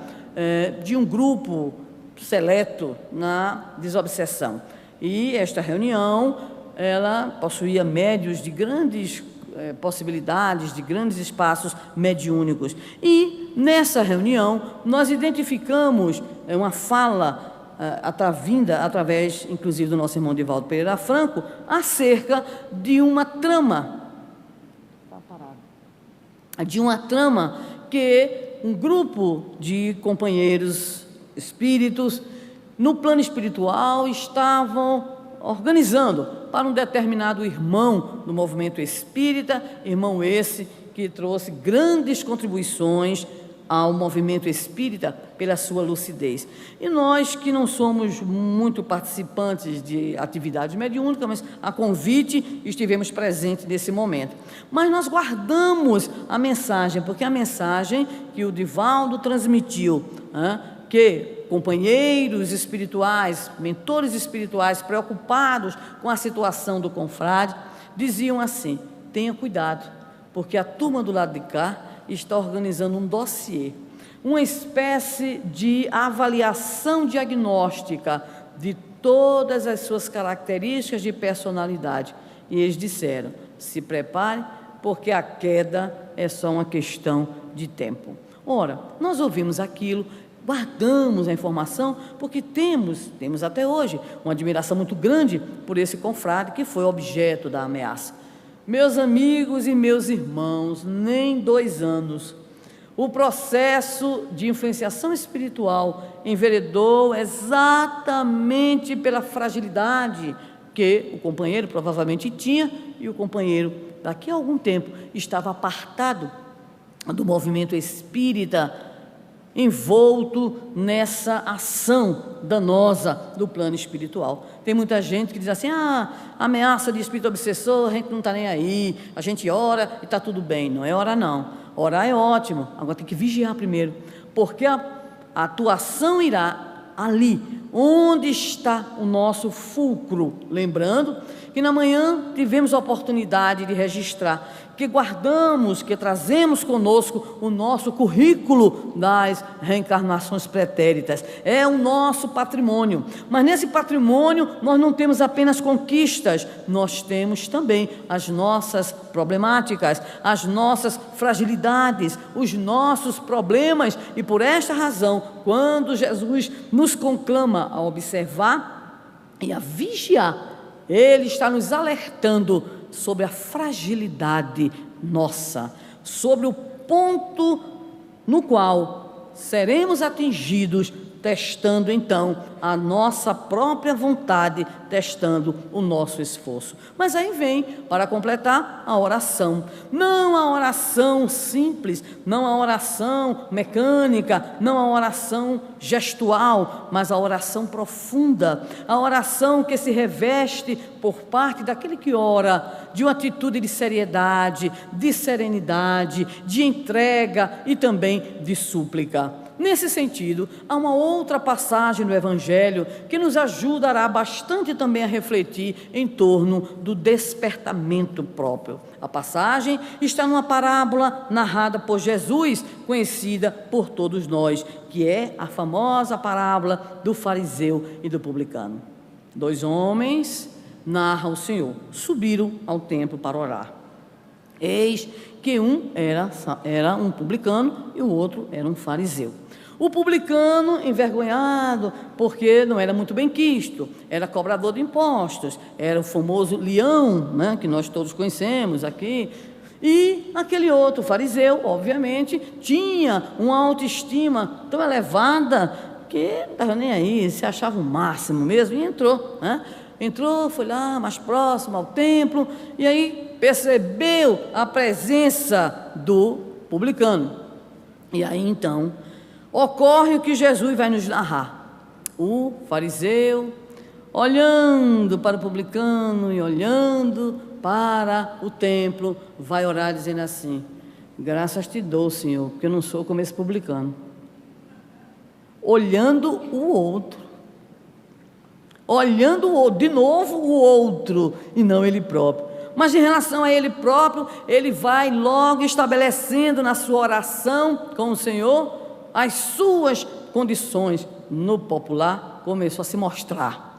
de um grupo seleto na desobsessão. E esta reunião, ela possuía médios de grandes possibilidades, de grandes espaços mediúnicos. E nessa reunião, nós identificamos uma fala vinda através, inclusive, do nosso irmão Divaldo Pereira Franco, acerca de uma trama, que um grupo de companheiros espíritos, no plano espiritual, estavam organizando para um determinado irmão do movimento espírita, irmão esse que trouxe grandes contribuições ao movimento espírita pela sua lucidez. E nós que não somos muito participantes de atividades mediúnicas, mas a convite estivemos presentes nesse momento. Mas nós guardamos a mensagem, porque a mensagem que o Divaldo transmitiu, que companheiros espirituais, mentores espirituais preocupados com a situação do confrade, diziam assim: tenha cuidado, porque a turma do lado de cá está organizando um dossiê, uma espécie de avaliação diagnóstica de todas as suas características de personalidade. E eles disseram: se prepare, porque a queda é só uma questão de tempo. Ora, nós ouvimos aquilo, guardamos a informação, porque temos até hoje uma admiração muito grande por esse confrade que foi objeto da ameaça. Meus amigos e meus irmãos, nem 2 anos, o processo de influenciação espiritual enveredou exatamente pela fragilidade que o companheiro provavelmente tinha, e o companheiro, daqui a algum tempo, estava apartado do movimento espírita, envolto nessa ação danosa do plano espiritual. Tem muita gente que diz assim: ameaça de espírito obsessor, a gente não está nem aí, a gente ora e está tudo bem. Não é orar não, orar é ótimo, agora tem que vigiar primeiro, porque a atuação irá ali onde está o nosso fulcro. Lembrando que na manhã tivemos a oportunidade de registrar que guardamos, que trazemos conosco o nosso currículo das reencarnações pretéritas. É o nosso patrimônio, mas nesse patrimônio nós não temos apenas conquistas, nós temos também as nossas problemáticas, as nossas fragilidades, os nossos problemas. E por esta razão, quando Jesus nos conclama a observar e a vigiar, Ele está nos alertando sobre a fragilidade nossa, sobre o ponto no qual seremos atingidos, testando então a nossa própria vontade, testando o nosso esforço. Mas aí vem, para completar, a oração. Não a oração simples, não a oração mecânica, não a oração gestual, mas a oração profunda, a oração que se reveste por parte daquele que ora de uma atitude de seriedade, de serenidade, de entrega e também de súplica. Nesse sentido, há uma outra passagem do Evangelho que nos ajudará bastante também a refletir em torno do despertamento próprio. A passagem está numa parábola narrada por Jesus, conhecida por todos nós, que é a famosa parábola do fariseu e do publicano. 2 homens, narra o Senhor, subiram ao templo para orar. Eis que um era um publicano e o outro era um fariseu. O publicano, envergonhado, porque não era muito bem quisto, era cobrador de impostos, era o famoso leão, né, que nós todos conhecemos aqui. E aquele outro fariseu, obviamente, tinha uma autoestima tão elevada que não estava nem aí, se achava o máximo mesmo, e entrou, né? Entrou, foi lá mais próximo ao templo, e aí percebeu a presença do publicano. E aí então ocorre o que Jesus vai nos narrar. O fariseu, olhando para o publicano e olhando para o templo, vai orar dizendo assim: graças te dou, Senhor, porque eu não sou como esse publicano. Olhando o outro, de novo o outro, e não ele próprio. Mas em relação a ele próprio, ele vai logo estabelecendo na sua oração com o Senhor as suas condições. No popular, começou a se mostrar.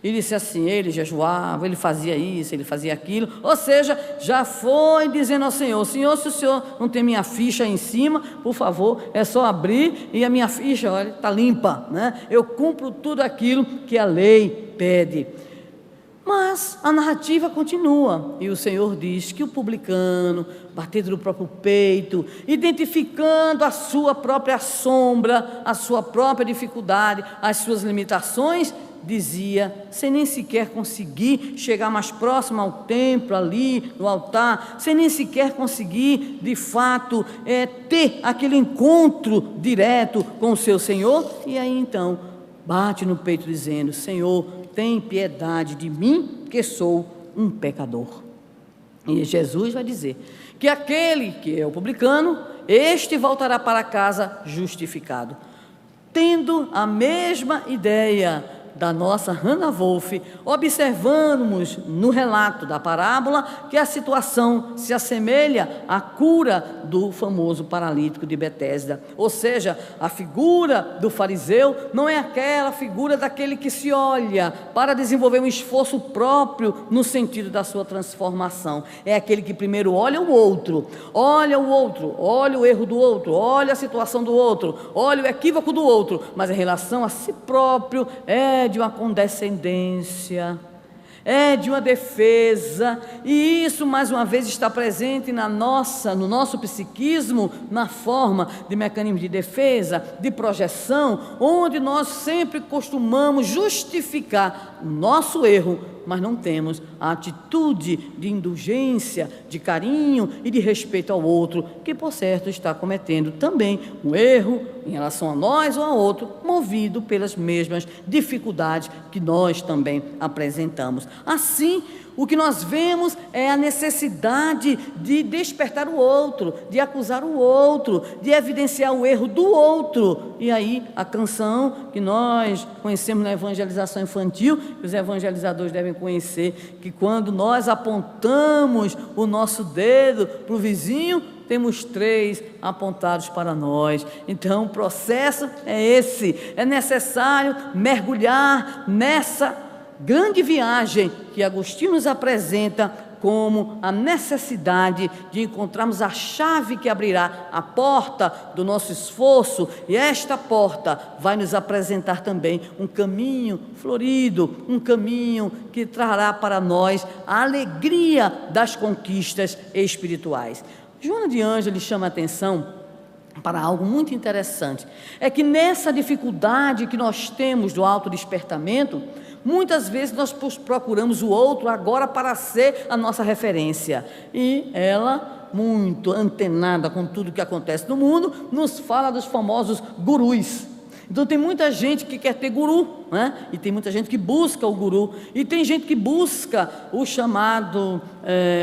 E disse assim: ele jejuava, ele fazia isso, ele fazia aquilo. Ou seja, já foi dizendo ao Senhor: Senhor, se o Senhor não tem minha ficha aí em cima, por favor, é só abrir e a minha ficha, olha, está limpa, né? Eu cumpro tudo aquilo que a lei pede. Mas a narrativa continua, e o Senhor diz que o publicano, batendo no próprio peito, identificando a sua própria sombra, a sua própria dificuldade, as suas limitações, dizia, sem nem sequer conseguir chegar mais próximo ao templo, ali no altar, sem nem sequer conseguir, de fato, ter aquele encontro direto com o seu Senhor. E aí então, bate no peito dizendo: Senhor, tem piedade de mim, que sou um pecador. E Jesus vai dizer que aquele que é o publicano, este voltará para casa justificado, tendo a mesma ideia da nossa Hannah Wolff. Observamos no relato da parábola que a situação se assemelha à cura do famoso paralítico de Betesda. Ou seja, a figura do fariseu não é aquela figura daquele que se olha para desenvolver um esforço próprio no sentido da sua transformação. É aquele que primeiro olha o outro, olha o erro do outro, olha a situação do outro, olha o equívoco do outro, mas em relação a si próprio é de uma condescendência, é de uma defesa, e isso mais uma vez está presente no nosso psiquismo, na forma de mecanismo de defesa, de projeção, onde nós sempre costumamos justificar o nosso erro, mas não temos a atitude de indulgência, de carinho e de respeito ao outro, que por certo está cometendo também um erro em relação a nós ou a outro, movido pelas mesmas dificuldades que nós também apresentamos. Assim, o que nós vemos é a necessidade de despertar o outro, de acusar o outro, de evidenciar o erro do outro. E aí a canção que nós conhecemos na evangelização infantil, que os evangelizadores devem conhecer, que quando nós apontamos o nosso dedo para o vizinho, temos 3 apontados para nós. Então o processo é esse, é necessário mergulhar nessa grande viagem que Agostinho nos apresenta como a necessidade de encontrarmos a chave que abrirá a porta do nosso esforço, e esta porta vai nos apresentar também um caminho florido, um caminho que trará para nós a alegria das conquistas espirituais. Joana de Ângeles chama a atenção para algo muito interessante, é que nessa dificuldade que nós temos do autodespertamento, muitas vezes nós procuramos o outro agora para ser a nossa referência, e ela, muito antenada com tudo que acontece no mundo, nos fala dos famosos gurus. Então tem muita gente que quer ter guru, né? E tem muita gente que busca o guru, e tem gente que busca o chamado,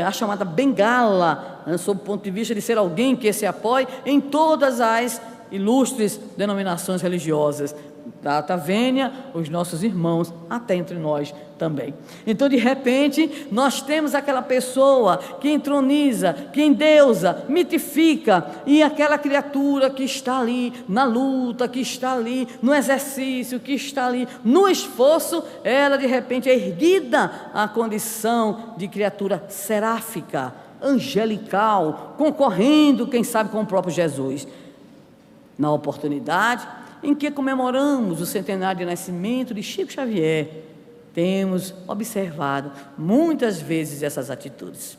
a chamada bengala, né? Sob o ponto de vista de ser alguém que se apoie em todas as ilustres denominações religiosas, da vênia, os nossos irmãos, até entre nós também. Então, de repente, nós temos aquela pessoa que entroniza, que endeusa, mitifica, e aquela criatura que está ali na luta, que está ali no exercício, que está ali no esforço, ela de repente é erguida à condição de criatura seráfica, angelical, concorrendo, quem sabe, com o próprio Jesus. Na oportunidade em que comemoramos o centenário de nascimento de Chico Xavier, temos observado muitas vezes essas atitudes.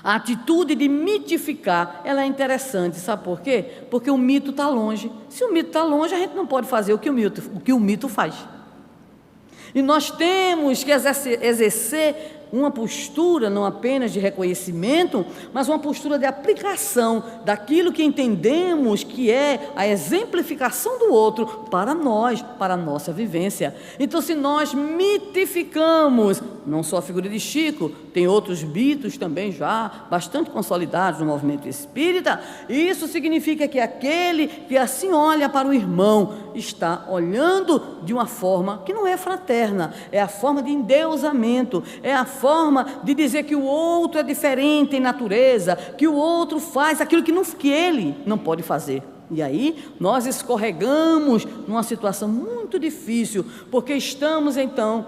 A atitude de mitificar, ela é interessante, sabe por quê? Porque o mito está longe. Se o mito está longe, a gente não pode fazer o que o mito faz. E nós temos que exercer uma postura não apenas de reconhecimento, mas uma postura de aplicação daquilo que entendemos que é a exemplificação do outro para nós, para a nossa vivência. Então, se nós mitificamos, não só a figura de Chico, tem outros mitos também já bastante consolidados no movimento espírita, isso significa que aquele que assim olha para o irmão está olhando de uma forma que não é fraterna, é a forma de endeusamento, é a forma de dizer que o outro é diferente em natureza, que o outro faz aquilo que ele não pode fazer. E aí nós escorregamos numa situação muito difícil, porque estamos então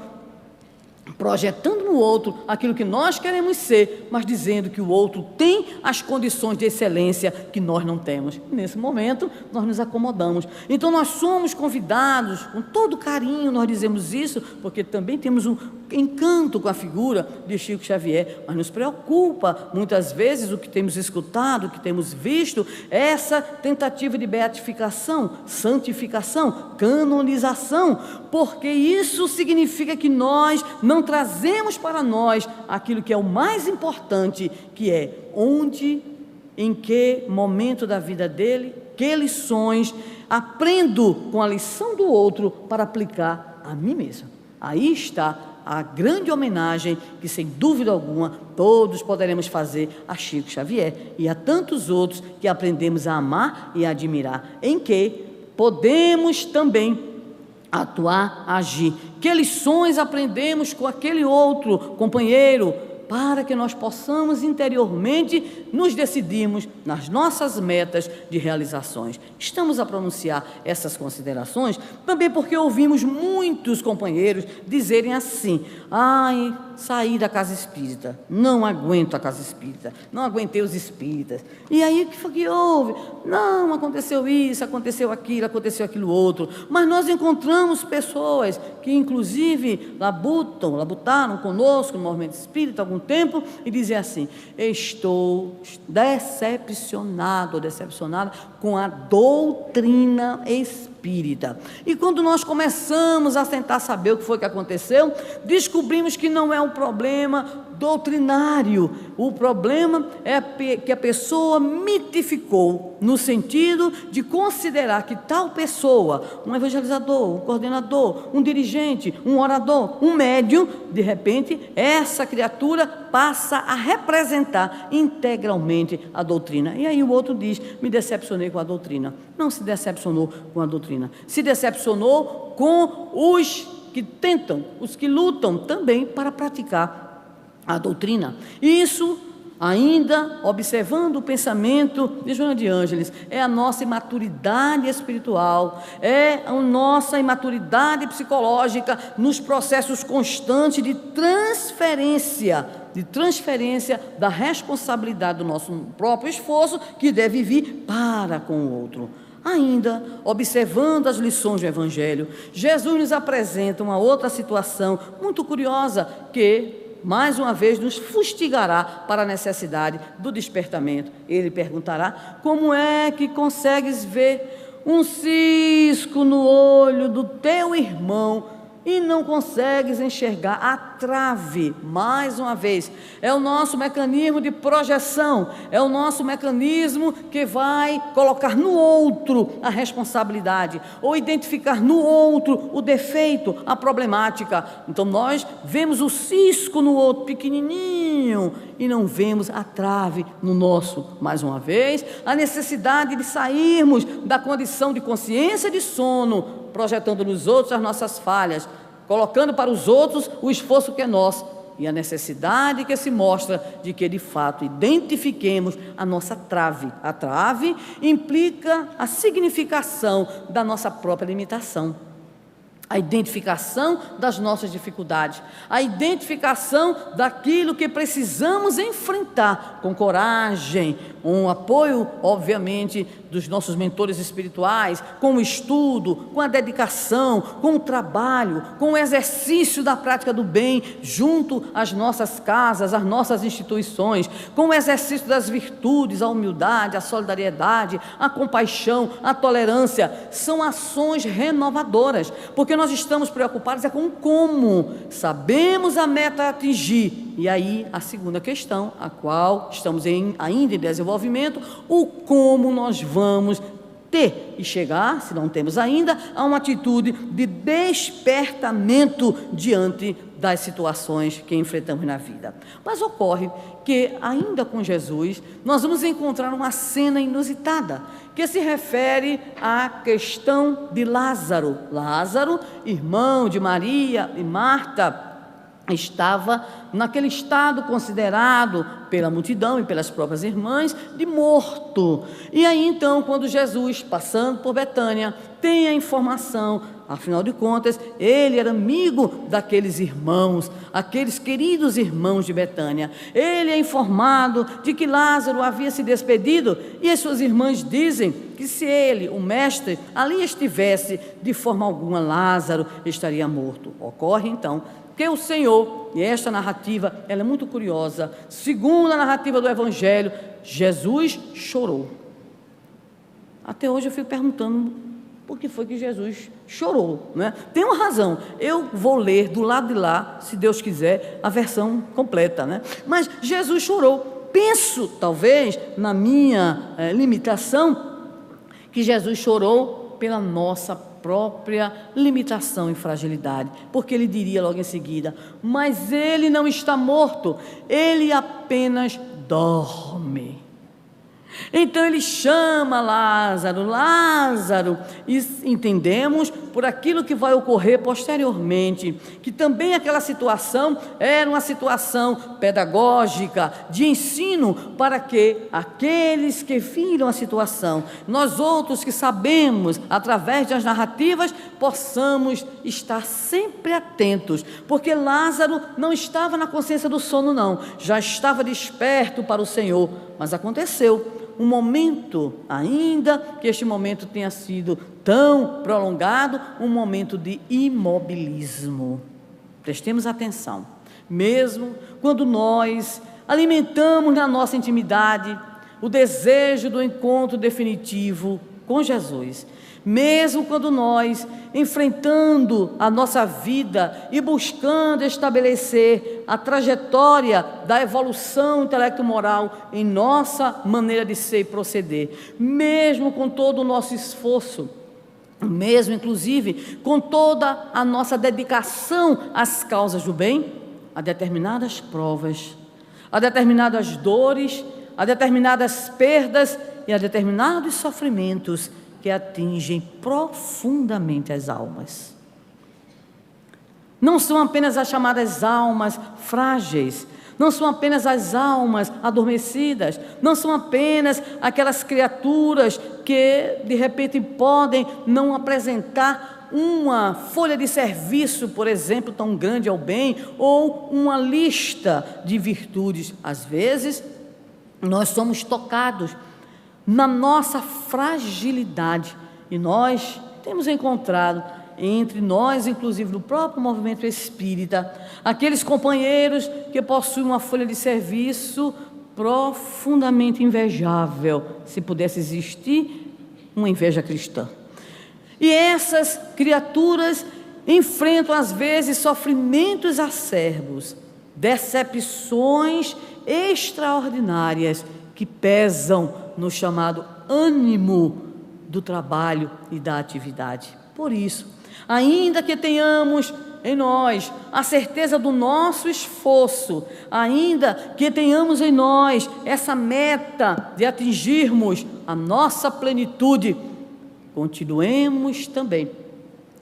projetando no outro aquilo que nós queremos ser, mas dizendo que o outro tem as condições de excelência que nós não temos. Nesse momento, nós nos acomodamos. Então, nós somos convidados, com todo carinho, nós dizemos isso, porque também temos um encanto com a figura de Chico Xavier, mas nos preocupa, muitas vezes, o que temos escutado, o que temos visto, essa tentativa de beatificação, santificação, canonização, porque isso significa que nós não trazemos para nós aquilo que é o mais importante, que é onde, em que momento da vida dele, que lições aprendo com a lição do outro para aplicar a mim mesmo. Aí está a grande homenagem que, sem dúvida alguma, todos poderemos fazer a Chico Xavier e a tantos outros que aprendemos a amar e a admirar, em que podemos também atuar, agir. Que lições aprendemos com aquele outro companheiro, para que nós possamos interiormente nos decidirmos nas nossas metas de realizações. Estamos a pronunciar essas considerações também porque ouvimos muitos companheiros dizerem assim: ai, saí da casa espírita, não aguento a casa espírita, não aguentei os espíritas. E aí, o que foi que houve? Não, aconteceu isso, aconteceu aquilo outro. Mas nós encontramos pessoas que inclusive labutaram conosco no movimento espírita há algum tempo e dizem assim: estou decepcionado ou decepcionada com a doutrina espírita. E quando nós começamos a tentar saber o que foi que aconteceu, descobrimos que não é um problema doutrinário. O problema é que a pessoa mitificou, no sentido de considerar que tal pessoa, um evangelizador, um coordenador, um dirigente, um orador, um médium, de repente, essa criatura passa a representar integralmente a doutrina. E aí o outro diz: me decepcionei com a doutrina. Não se decepcionou com a doutrina, se decepcionou com os que tentam, os que lutam também para praticar a doutrina. Isso, ainda observando o pensamento de Joana de Ângeles, é a nossa imaturidade espiritual, é a nossa imaturidade psicológica nos processos constantes de transferência da responsabilidade do nosso próprio esforço, que deve vir para com o outro. Ainda, observando as lições do Evangelho, Jesus nos apresenta uma outra situação muito curiosa, que mais uma vez nos fustigará para a necessidade do despertamento. Ele perguntará: como é que consegues ver um cisco no olho do teu irmão e não consegues enxergar a trave? Mais uma vez, é o nosso mecanismo de projeção, é o nosso mecanismo que vai colocar no outro a responsabilidade, ou identificar no outro o defeito, a problemática. Então nós vemos o cisco no outro pequenininho e não vemos a trave no nosso. Mais uma vez, a necessidade de sairmos da condição de consciência de sono, projetando nos outros as nossas falhas, colocando para os outros o esforço que é nosso, e a necessidade que se mostra de que, de fato, identifiquemos a nossa trave. A trave implica a significação da nossa própria limitação, a identificação das nossas dificuldades, a identificação daquilo que precisamos enfrentar com coragem, com o apoio, obviamente, dos nossos mentores espirituais, com o estudo, com a dedicação, com o trabalho, com o exercício da prática do bem, junto às nossas casas, às nossas instituições, com o exercício das virtudes, a humildade, a solidariedade, a compaixão, a tolerância, são ações renovadoras, porque nós estamos preocupados com como, sabemos a meta a atingir, e aí a segunda questão, a qual estamos ainda em desenvolvimento, o como nós vamos ter e chegar, se não temos ainda, a uma atitude de despertamento diante das situações que enfrentamos na vida. Mas ocorre que, ainda com Jesus, nós vamos encontrar uma cena inusitada, que se refere à questão de Lázaro. Lázaro, irmão de Maria e Marta, estava naquele estado considerado pela multidão e pelas próprias irmãs de morto. E aí então, quando Jesus, passando por Betânia, tem a informação, afinal de contas, ele era amigo daqueles irmãos, aqueles queridos irmãos de Betânia. Ele é informado de que Lázaro havia se despedido, e as suas irmãs dizem que se ele, o mestre, ali estivesse, de forma alguma Lázaro estaria morto. Ocorre então que o Senhor, e esta narrativa ela é muito curiosa, segundo a narrativa do Evangelho, Jesus chorou. Até hoje eu fico perguntando por que foi que Jesus chorou, né? Tem uma razão, eu vou ler do lado de lá, se Deus quiser, a versão completa, né? Mas Jesus chorou. Penso, talvez, na minha limitação, que Jesus chorou pela nossa própria limitação e fragilidade, porque ele diria logo em seguida: mas ele não está morto, ele apenas dorme. Então ele chama Lázaro, Lázaro, e entendemos por aquilo que vai ocorrer posteriormente, que também aquela situação era uma situação pedagógica, de ensino, para que aqueles que viram a situação, nós outros que sabemos, através das narrativas, possamos estar sempre atentos, porque Lázaro não estava na consciência do sono não, já estava desperto para o Senhor, mas aconteceu um momento, ainda que este momento tenha sido tão prolongado, um momento de imobilismo. Prestemos atenção, mesmo quando nós alimentamos na nossa intimidade o desejo do encontro definitivo com Jesus, mesmo quando nós, enfrentando a nossa vida e buscando estabelecer a trajetória da evolução intelecto-moral em nossa maneira de ser e proceder, mesmo com todo o nosso esforço, mesmo inclusive com toda a nossa dedicação às causas do bem, a determinadas provas, a determinadas dores, a determinadas perdas e a determinados sofrimentos que atingem profundamente as almas. Não são apenas as chamadas almas frágeis, não são apenas as almas adormecidas, não são apenas aquelas criaturas que de repente podem não apresentar uma folha de serviço, por exemplo, tão grande ao bem, ou uma lista de virtudes. Às vezes nós somos tocados na nossa fragilidade, e nós temos encontrado entre nós, inclusive no próprio movimento espírita, aqueles companheiros que possuem uma folha de serviço profundamente invejável, se pudesse existir uma inveja cristã. E essas criaturas enfrentam às vezes sofrimentos acerbos, decepções extraordinárias que pesam no chamado ânimo do trabalho e da atividade. Por isso, ainda que tenhamos em nós a certeza do nosso esforço, ainda que tenhamos em nós essa meta de atingirmos a nossa plenitude, continuemos também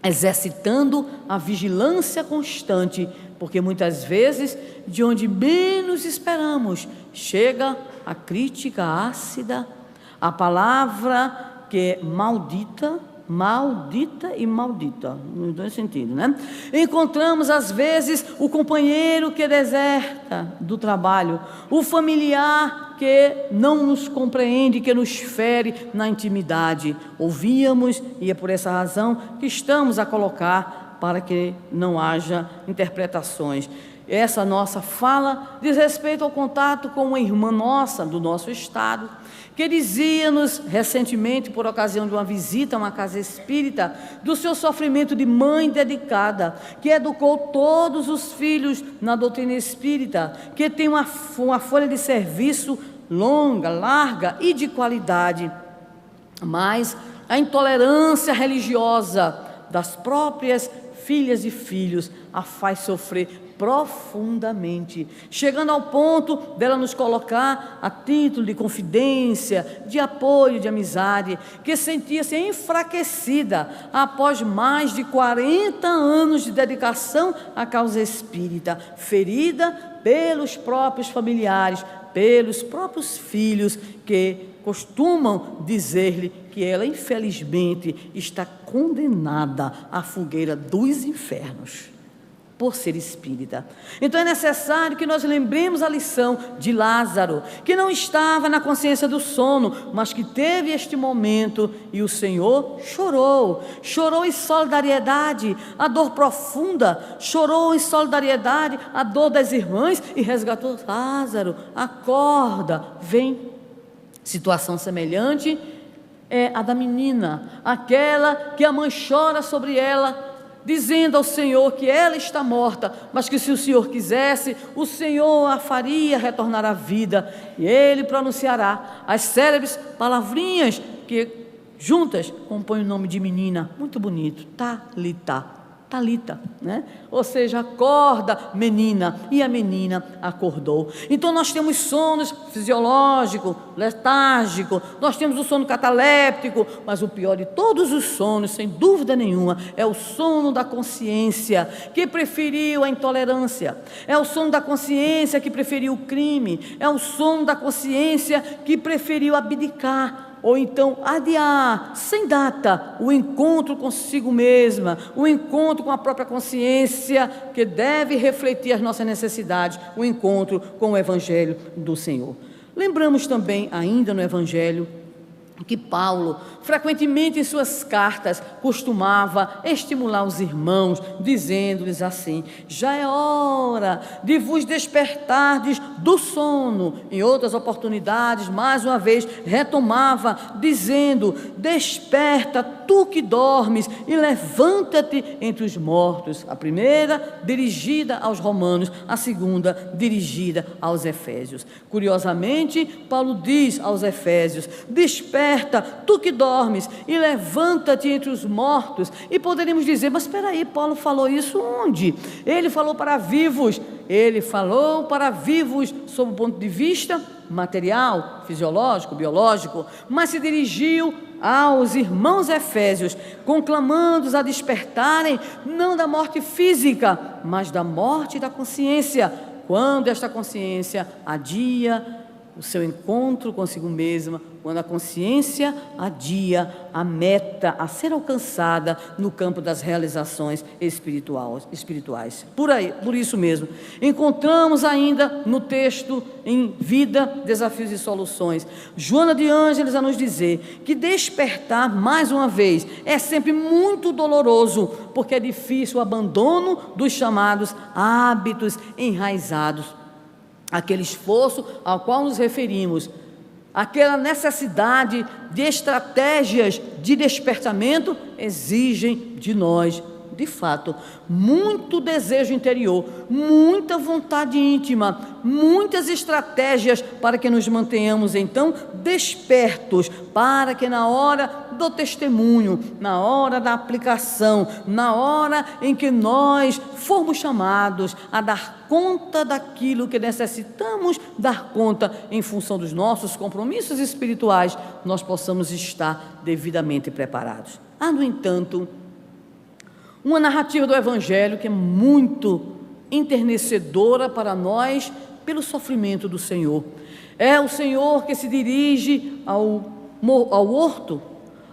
exercitando a vigilância constante, porque muitas vezes, de onde menos esperamos, chega a crítica ácida, a palavra que é maldita e maldita, nos dois sentidos, né? Encontramos às vezes o companheiro que deserta do trabalho, o familiar que não nos compreende, que nos fere na intimidade. Ouvíamos, e é por essa razão que estamos a colocar para que não haja interpretações. Essa nossa fala diz respeito ao contato com uma irmã nossa, do nosso estado, que dizia-nos recentemente, por ocasião de uma visita a uma casa espírita, do seu sofrimento de mãe dedicada, que educou todos os filhos na doutrina espírita, que tem uma folha de serviço longa, larga e de qualidade, mas a intolerância religiosa das próprias filhas e filhos a faz sofrer profundamente, chegando ao ponto dela nos colocar a título de confidência, de apoio, de amizade, que sentia-se enfraquecida após mais de 40 anos de dedicação à causa espírita, ferida pelos próprios familiares, pelos próprios filhos, que costumam dizer-lhe que ela, infelizmente, está condenada à fogueira dos infernos por ser espírita. Então é necessário que nós lembremos a lição de Lázaro, que não estava na consciência do sono, mas que teve este momento, e o Senhor chorou em solidariedade, a dor profunda, chorou em solidariedade, a dor das irmãs, e resgatou: Lázaro, acorda, vem. Situação semelhante é a da menina, aquela que a mãe chora sobre ela, dizendo ao Senhor que ela está morta, mas que se o Senhor quisesse, o Senhor a faria retornar à vida, e Ele pronunciará as célebres palavrinhas que juntas compõem o nome de menina, muito bonito, Talita, né? Ou seja, acorda, menina, e a menina acordou. Então nós temos sonos fisiológico, letárgico, nós temos o sono cataléptico, mas o pior de todos os sonos, sem dúvida nenhuma, é o sono da consciência, que preferiu a intolerância, é o sono da consciência que preferiu o crime, é o sono da consciência que preferiu abdicar, ou então adiar, sem data, o encontro consigo mesma, o encontro com a própria consciência, que deve refletir as nossas necessidades, o encontro com o Evangelho do Senhor. Lembramos também, ainda no Evangelho, que Paulo, frequentemente em suas cartas, costumava estimular os irmãos, dizendo-lhes assim: já é hora de vos despertardes do sono. Em outras oportunidades, mais uma vez, retomava, dizendo: desperta, tu que dormes, e levanta-te entre os mortos. A primeira dirigida aos romanos, a segunda dirigida aos efésios. Curiosamente, Paulo diz aos efésios: desperta, tu que dormes, e levanta-te entre os mortos. E poderíamos dizer: mas espera aí, Paulo falou isso onde? Ele falou para vivos, sob o ponto de vista material, fisiológico, biológico, mas se dirigiu aos irmãos efésios, conclamando-os a despertarem, não da morte física, mas da morte da consciência, quando esta consciência adia o seu encontro consigo mesma, quando a consciência adia a meta a ser alcançada no campo das realizações espirituais. Por isso mesmo, encontramos ainda no texto em Vida, Desafios e Soluções, Joana de Ângeles a nos dizer que despertar, mais uma vez, é sempre muito doloroso, porque é difícil o abandono dos chamados hábitos enraizados. Aquele esforço ao qual nos referimos, aquela necessidade de estratégias de despertamento, exigem de nós, de fato, muito desejo interior, muita vontade íntima, muitas estratégias para que nos mantenhamos então despertos, para que na hora do testemunho, na hora da aplicação, na hora em que nós formos chamados a dar conta daquilo que necessitamos dar conta em função dos nossos compromissos espirituais, nós possamos estar devidamente preparados. Há, no entanto, uma narrativa do Evangelho que é muito enternecedora para nós pelo sofrimento do Senhor. É o Senhor que se dirige ao horto,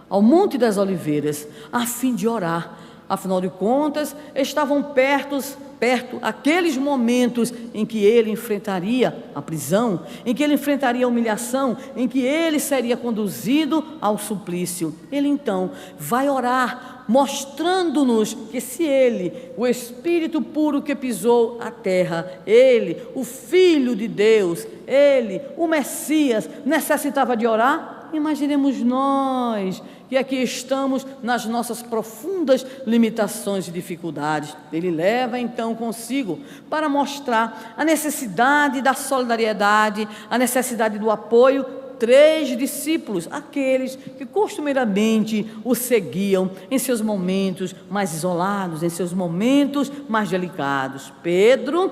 ao Monte das Oliveiras, a fim de orar. Afinal de contas, estavam perto perto aqueles momentos em que ele enfrentaria a prisão, em que ele enfrentaria a humilhação, em que ele seria conduzido ao suplício. Ele então vai orar, mostrando-nos que se ele, o Espírito puro que pisou a terra, ele, o Filho de Deus, ele, o Messias, necessitava de orar, imaginemos nós que aqui estamos nas nossas profundas limitações e dificuldades. Ele leva então consigo para mostrar a necessidade da solidariedade, a necessidade do apoio, 3 discípulos, aqueles que costumeiramente o seguiam em seus momentos mais isolados, em seus momentos mais delicados: Pedro,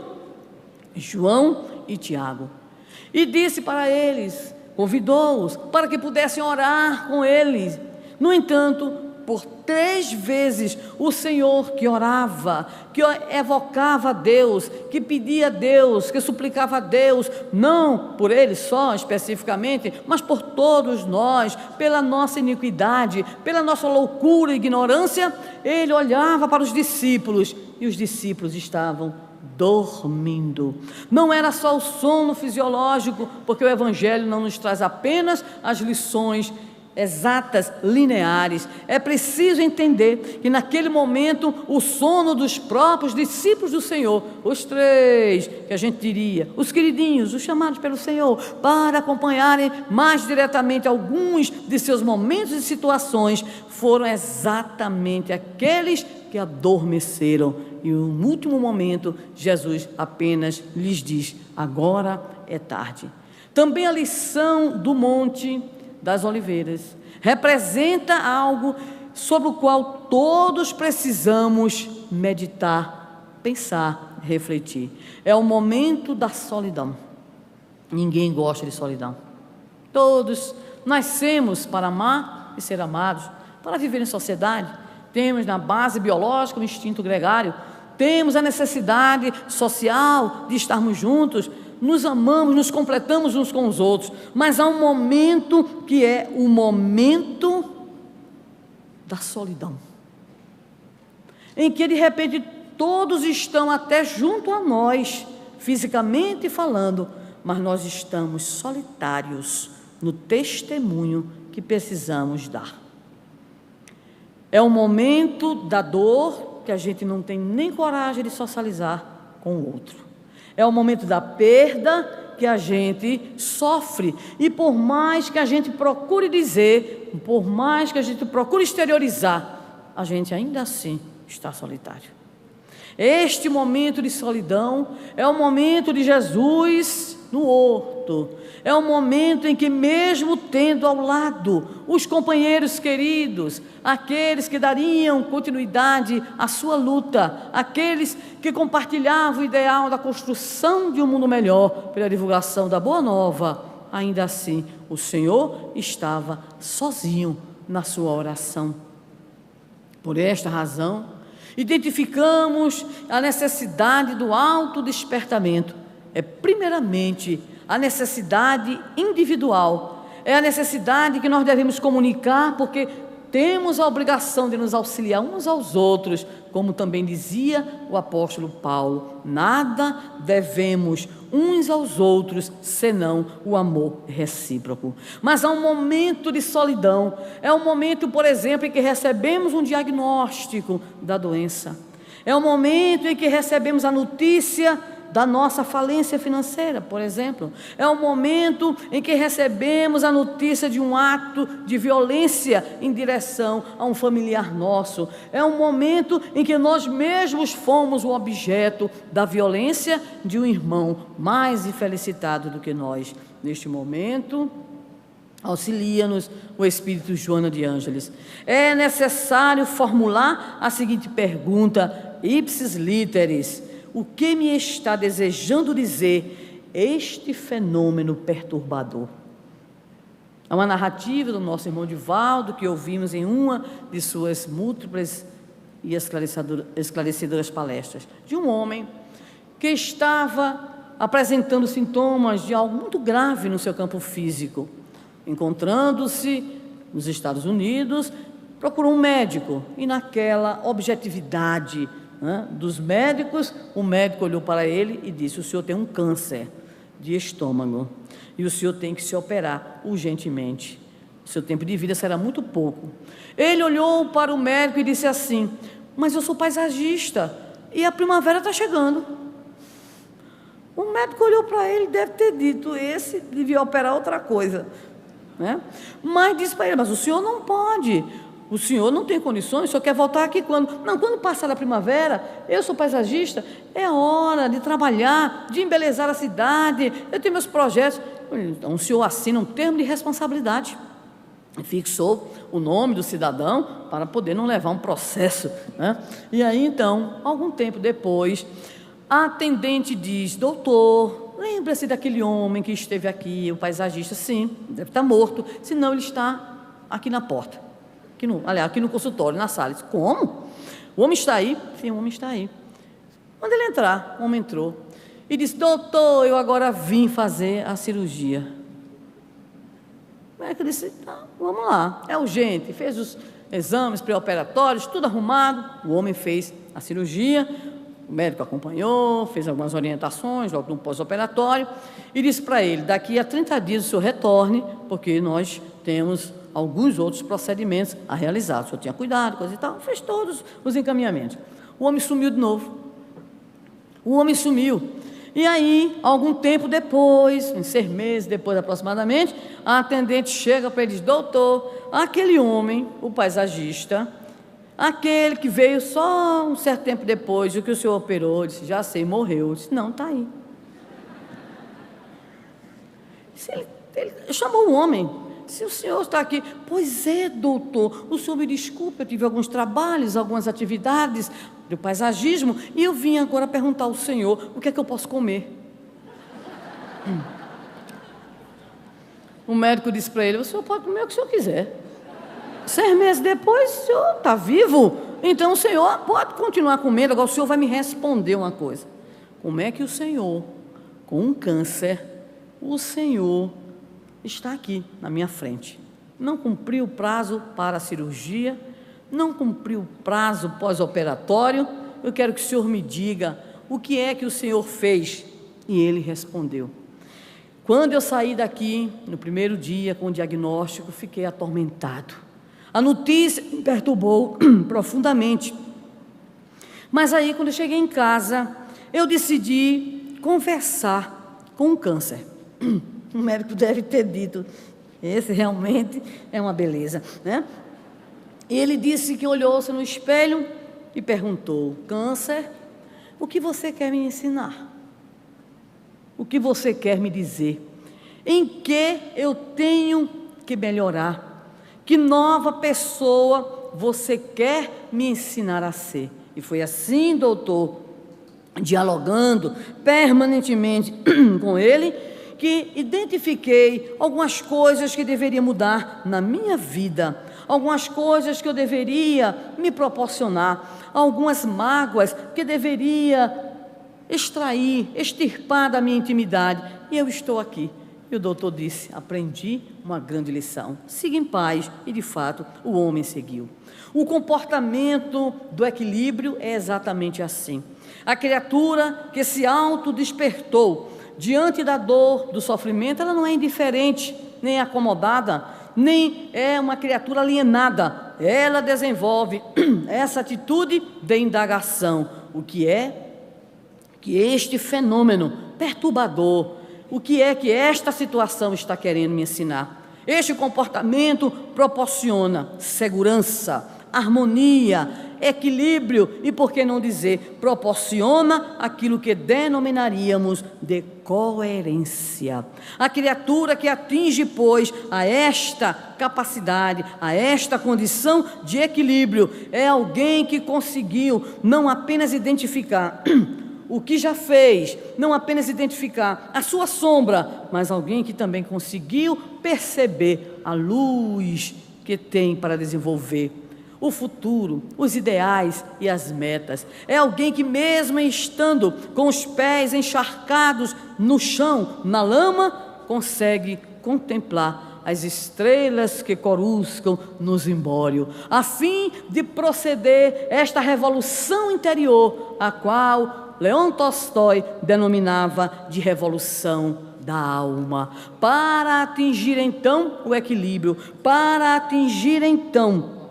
João e Tiago. E disse para eles, convidou-os para que pudessem orar com eles. No entanto, por 3 vezes o Senhor que orava, que evocava a Deus, que pedia a Deus, que suplicava a Deus, não por ele só especificamente, mas por todos nós, pela nossa iniquidade, pela nossa loucura e ignorância, ele olhava para os discípulos e os discípulos estavam dormindo. Não era só o sono fisiológico, porque o Evangelho não nos traz apenas as lições exatas, lineares. É preciso entender que naquele momento o sono dos próprios discípulos do Senhor, os 3 que a gente diria, os queridinhos, os chamados pelo Senhor para acompanharem mais diretamente alguns de seus momentos e situações, foram exatamente aqueles que adormeceram. E no último momento Jesus apenas lhes diz: agora é tarde. Também a lição do Monte das Oliveiras representa algo sobre o qual todos precisamos meditar, pensar, refletir. É o momento da solidão. Ninguém gosta de solidão. Todos nascemos para amar e ser amados, para viver em sociedade. Temos na base biológica o instinto gregário, temos a necessidade social de estarmos juntos, nos amamos, nos completamos uns com os outros, mas há um momento que é o momento da solidão, em que de repente todos estão até junto a nós, fisicamente falando, mas nós estamos solitários no testemunho que precisamos dar. É o momento da dor que a gente não tem nem coragem de socializar com o outro. É o momento da perda que a gente sofre, e por mais que a gente procure dizer, por mais que a gente procure exteriorizar, a gente ainda assim está solitário. Este momento de solidão é o momento de Jesus no horto, é o momento em que, mesmo tendo ao lado os companheiros queridos, aqueles que dariam continuidade à sua luta, aqueles que compartilhavam o ideal da construção de um mundo melhor pela divulgação da Boa Nova, ainda assim o Senhor estava sozinho na sua oração. Por esta razão, identificamos a necessidade do autodespertamento. É primeiramente a necessidade individual, é a necessidade que nós devemos comunicar, porque temos a obrigação de nos auxiliar uns aos outros, como também dizia o apóstolo Paulo: nada devemos uns aos outros, senão o amor recíproco. Mas há um momento de solidão, é um momento, por exemplo, em que recebemos um diagnóstico da doença, é um momento em que recebemos a notícia da nossa falência financeira, por exemplo. É o momento em que recebemos a notícia de um ato de violência em direção a um familiar nosso. É um momento em que nós mesmos fomos o objeto da violência de um irmão mais infelicitado do que nós. Neste momento, auxilia-nos o Espírito Joana de Ângeles. É necessário formular a seguinte pergunta, ipsis literis: o que me está desejando dizer este fenômeno perturbador? É uma narrativa do nosso irmão Divaldo, que ouvimos em uma de suas múltiplas e esclarecedoras palestras, de um homem que estava apresentando sintomas de algo muito grave no seu campo físico. Encontrando-se nos Estados Unidos, procurou um médico, e naquela objetividade né, dos médicos. O médico olhou para ele e disse: o senhor tem um câncer de estômago e o senhor tem que se operar urgentemente. O seu tempo de vida será muito pouco. Ele olhou para o médico e disse assim: mas eu sou paisagista e a primavera está chegando. O médico olhou para ele, deve ter dito: esse devia operar outra coisa, né? Mas disse para ele: mas o senhor não pode, o senhor não tem condições, o senhor quer voltar aqui quando? Não, quando passar a primavera, eu sou paisagista, é hora de trabalhar, de embelezar a cidade, eu tenho meus projetos. Então o senhor assina um termo de responsabilidade, fixou o nome do cidadão para poder não levar um processo, né? E aí então, algum tempo depois, a atendente diz: doutor, lembra-se daquele homem que esteve aqui, o paisagista? Sim, deve estar morto, senão ele está aqui na porta, aqui no consultório, na sala. Disse: como? O homem está aí? Sim, o homem está aí. Quando ele entrar, o homem entrou e disse: doutor, eu agora vim fazer a cirurgia. O médico disse: tá, vamos lá, é urgente. Fez os exames pré-operatórios, tudo arrumado. O homem fez a cirurgia, o médico acompanhou, fez algumas orientações logo no pós-operatório e disse para ele: daqui a 30 dias o senhor retorne, porque nós temos alguns outros procedimentos a realizar. O senhor tinha cuidado, coisa e tal. Fez todos os encaminhamentos. O homem sumiu de novo. O homem sumiu. E aí, algum tempo depois, uns 6 meses depois aproximadamente, a atendente chega para ele e diz: doutor, aquele homem, o paisagista, aquele que veio só um certo tempo depois do que o senhor operou, disse: já sei, morreu. Disse: não, está aí. Ele chamou o homem. Se o senhor está aqui: pois é, doutor, o senhor me desculpe, eu tive alguns trabalhos, algumas atividades do paisagismo e eu vim agora perguntar ao senhor o que é que eu posso comer. O médico disse para ele: o senhor pode comer o que o senhor quiser. 6 meses depois, o senhor está vivo, então o senhor pode continuar comendo. Agora o senhor vai me responder uma coisa: como é que o senhor, com um câncer, o senhor está aqui na minha frente, não cumpriu o prazo para a cirurgia, não cumpriu o prazo pós-operatório, eu quero que o senhor me diga o que é que o senhor fez. E ele respondeu: quando eu saí daqui, no primeiro dia com o diagnóstico, fiquei atormentado. A notícia me perturbou profundamente. Mas aí, quando eu cheguei em casa, eu decidi conversar com o câncer. O médico deve ter dito: esse realmente é uma beleza, né? E ele disse que olhou-se no espelho e perguntou: câncer, o que você quer me ensinar? O que você quer me dizer? Em que eu tenho que melhorar? Que nova pessoa você quer me ensinar a ser? E foi assim, doutor, dialogando permanentemente com ele, que identifiquei algumas coisas que deveria mudar na minha vida, algumas coisas que eu deveria me proporcionar, algumas mágoas que deveria extirpar da minha intimidade. E eu estou aqui. E o doutor disse: aprendi uma grande lição, siga em paz. E de fato o homem seguiu. O comportamento do equilíbrio é exatamente assim. A criatura que se autodespertou diante da dor, do sofrimento, ela não é indiferente, nem acomodada, nem é uma criatura alienada. Ela desenvolve essa atitude de indagação. O que é que este fenômeno perturbador, o que é que esta situação está querendo me ensinar? Este comportamento proporciona segurança, harmonia, equilíbrio e, por que não dizer, proporciona aquilo que denominaríamos de coerência. A criatura que atinge, pois, a esta capacidade, a esta condição de equilíbrio, é alguém que conseguiu não apenas identificar o que já fez, não apenas identificar a sua sombra, mas alguém que também conseguiu perceber a luz que tem para desenvolver o futuro, os ideais e as metas. É alguém que, mesmo estando com os pés encharcados no chão, na lama, consegue contemplar as estrelas que coruscam no zimbório, a fim de proceder esta revolução interior, a qual Leon Tolstói denominava de revolução da alma, para atingir então o equilíbrio, para atingir então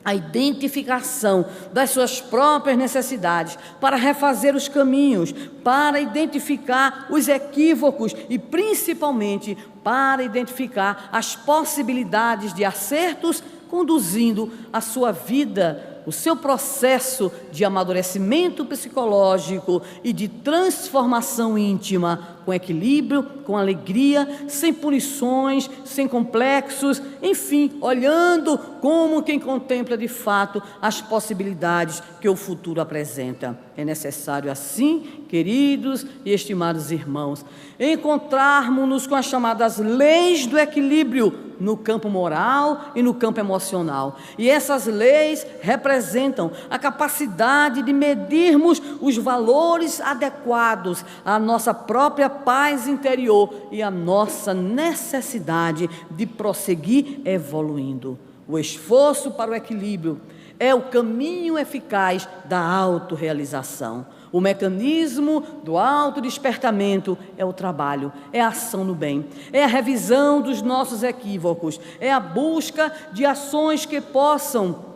a identificação das suas próprias necessidades, para refazer os caminhos, para identificar os equívocos e, principalmente, para identificar as possibilidades de acertos, conduzindo a sua vida, o seu processo de amadurecimento psicológico e de transformação íntima, com equilíbrio, com alegria, sem punições, sem complexos, enfim, olhando como quem contempla de fato as possibilidades que o futuro apresenta. É necessário assim, queridos e estimados irmãos, encontrarmos-nos com as chamadas leis do equilíbrio no campo moral e no campo emocional. E essas leis representam a capacidade de medirmos os valores adequados à nossa própria paz interior e à nossa necessidade de prosseguir evoluindo. O esforço para o equilíbrio é o caminho eficaz da autorrealização. O mecanismo do autodespertamento é o trabalho, é a ação no bem, é a revisão dos nossos equívocos, é a busca de ações que possam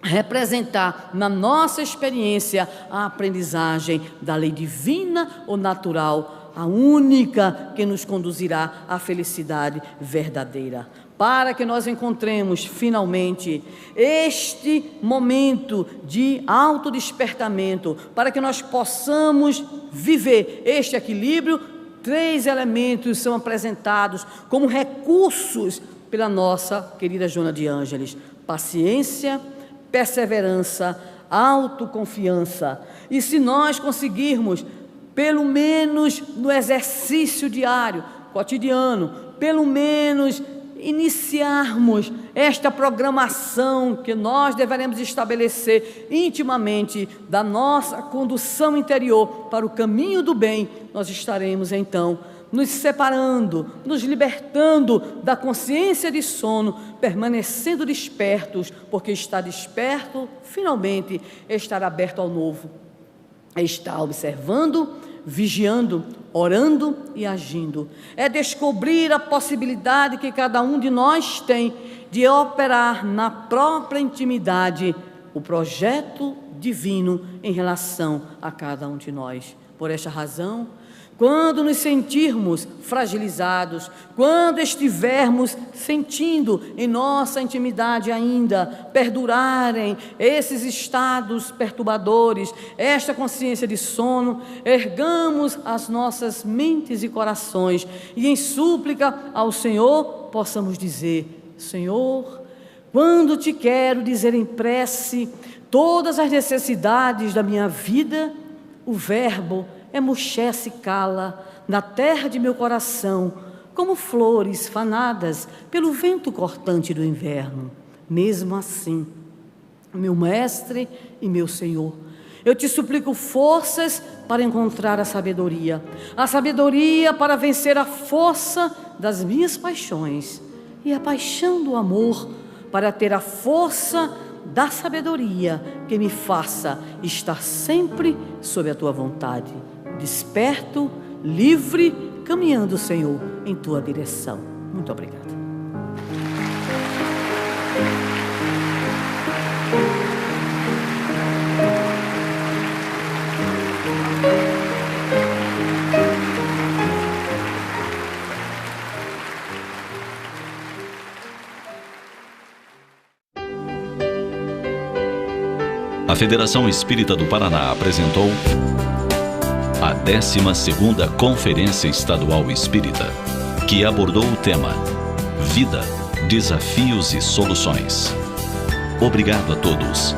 representar na nossa experiência a aprendizagem da lei divina ou natural, a única que nos conduzirá à felicidade verdadeira. Para que nós encontremos finalmente este momento de autodespertamento, para que nós possamos viver este equilíbrio, 3 elementos são apresentados como recursos pela nossa querida Joana de Ângeles: paciência, perseverança, autoconfiança. E se nós conseguirmos, pelo menos no exercício diário, cotidiano, pelo menos iniciarmos esta programação que nós deveremos estabelecer intimamente da nossa condução interior para o caminho do bem, nós estaremos então nos separando, nos libertando da consciência de sono, permanecendo despertos, porque estar desperto, finalmente, estar aberto ao novo, está observando, vigiando, orando e agindo. É descobrir a possibilidade que cada um de nós tem de operar na própria intimidade o projeto divino em relação a cada um de nós. Por esta razão, quando nos sentirmos fragilizados, quando estivermos sentindo em nossa intimidade ainda perdurarem esses estados perturbadores, esta consciência de sono, ergamos as nossas mentes e corações e em súplica ao Senhor possamos dizer: Senhor, quando te quero dizer em prece todas as necessidades da minha vida, o verbo emuxece e cala na terra de meu coração, como flores fanadas pelo vento cortante do inverno. Mesmo assim, meu mestre e meu Senhor, eu te suplico forças para encontrar a sabedoria para vencer a força das minhas paixões e a paixão do amor para ter a força da sabedoria que me faça estar sempre sob a tua vontade, desperto, livre, caminhando, Senhor, em tua direção. Muito obrigada. A Federação Espírita do Paraná apresentou a 12ª Conferência Estadual Espírita, que abordou o tema Vida, Desafios e Soluções. Obrigado a todos.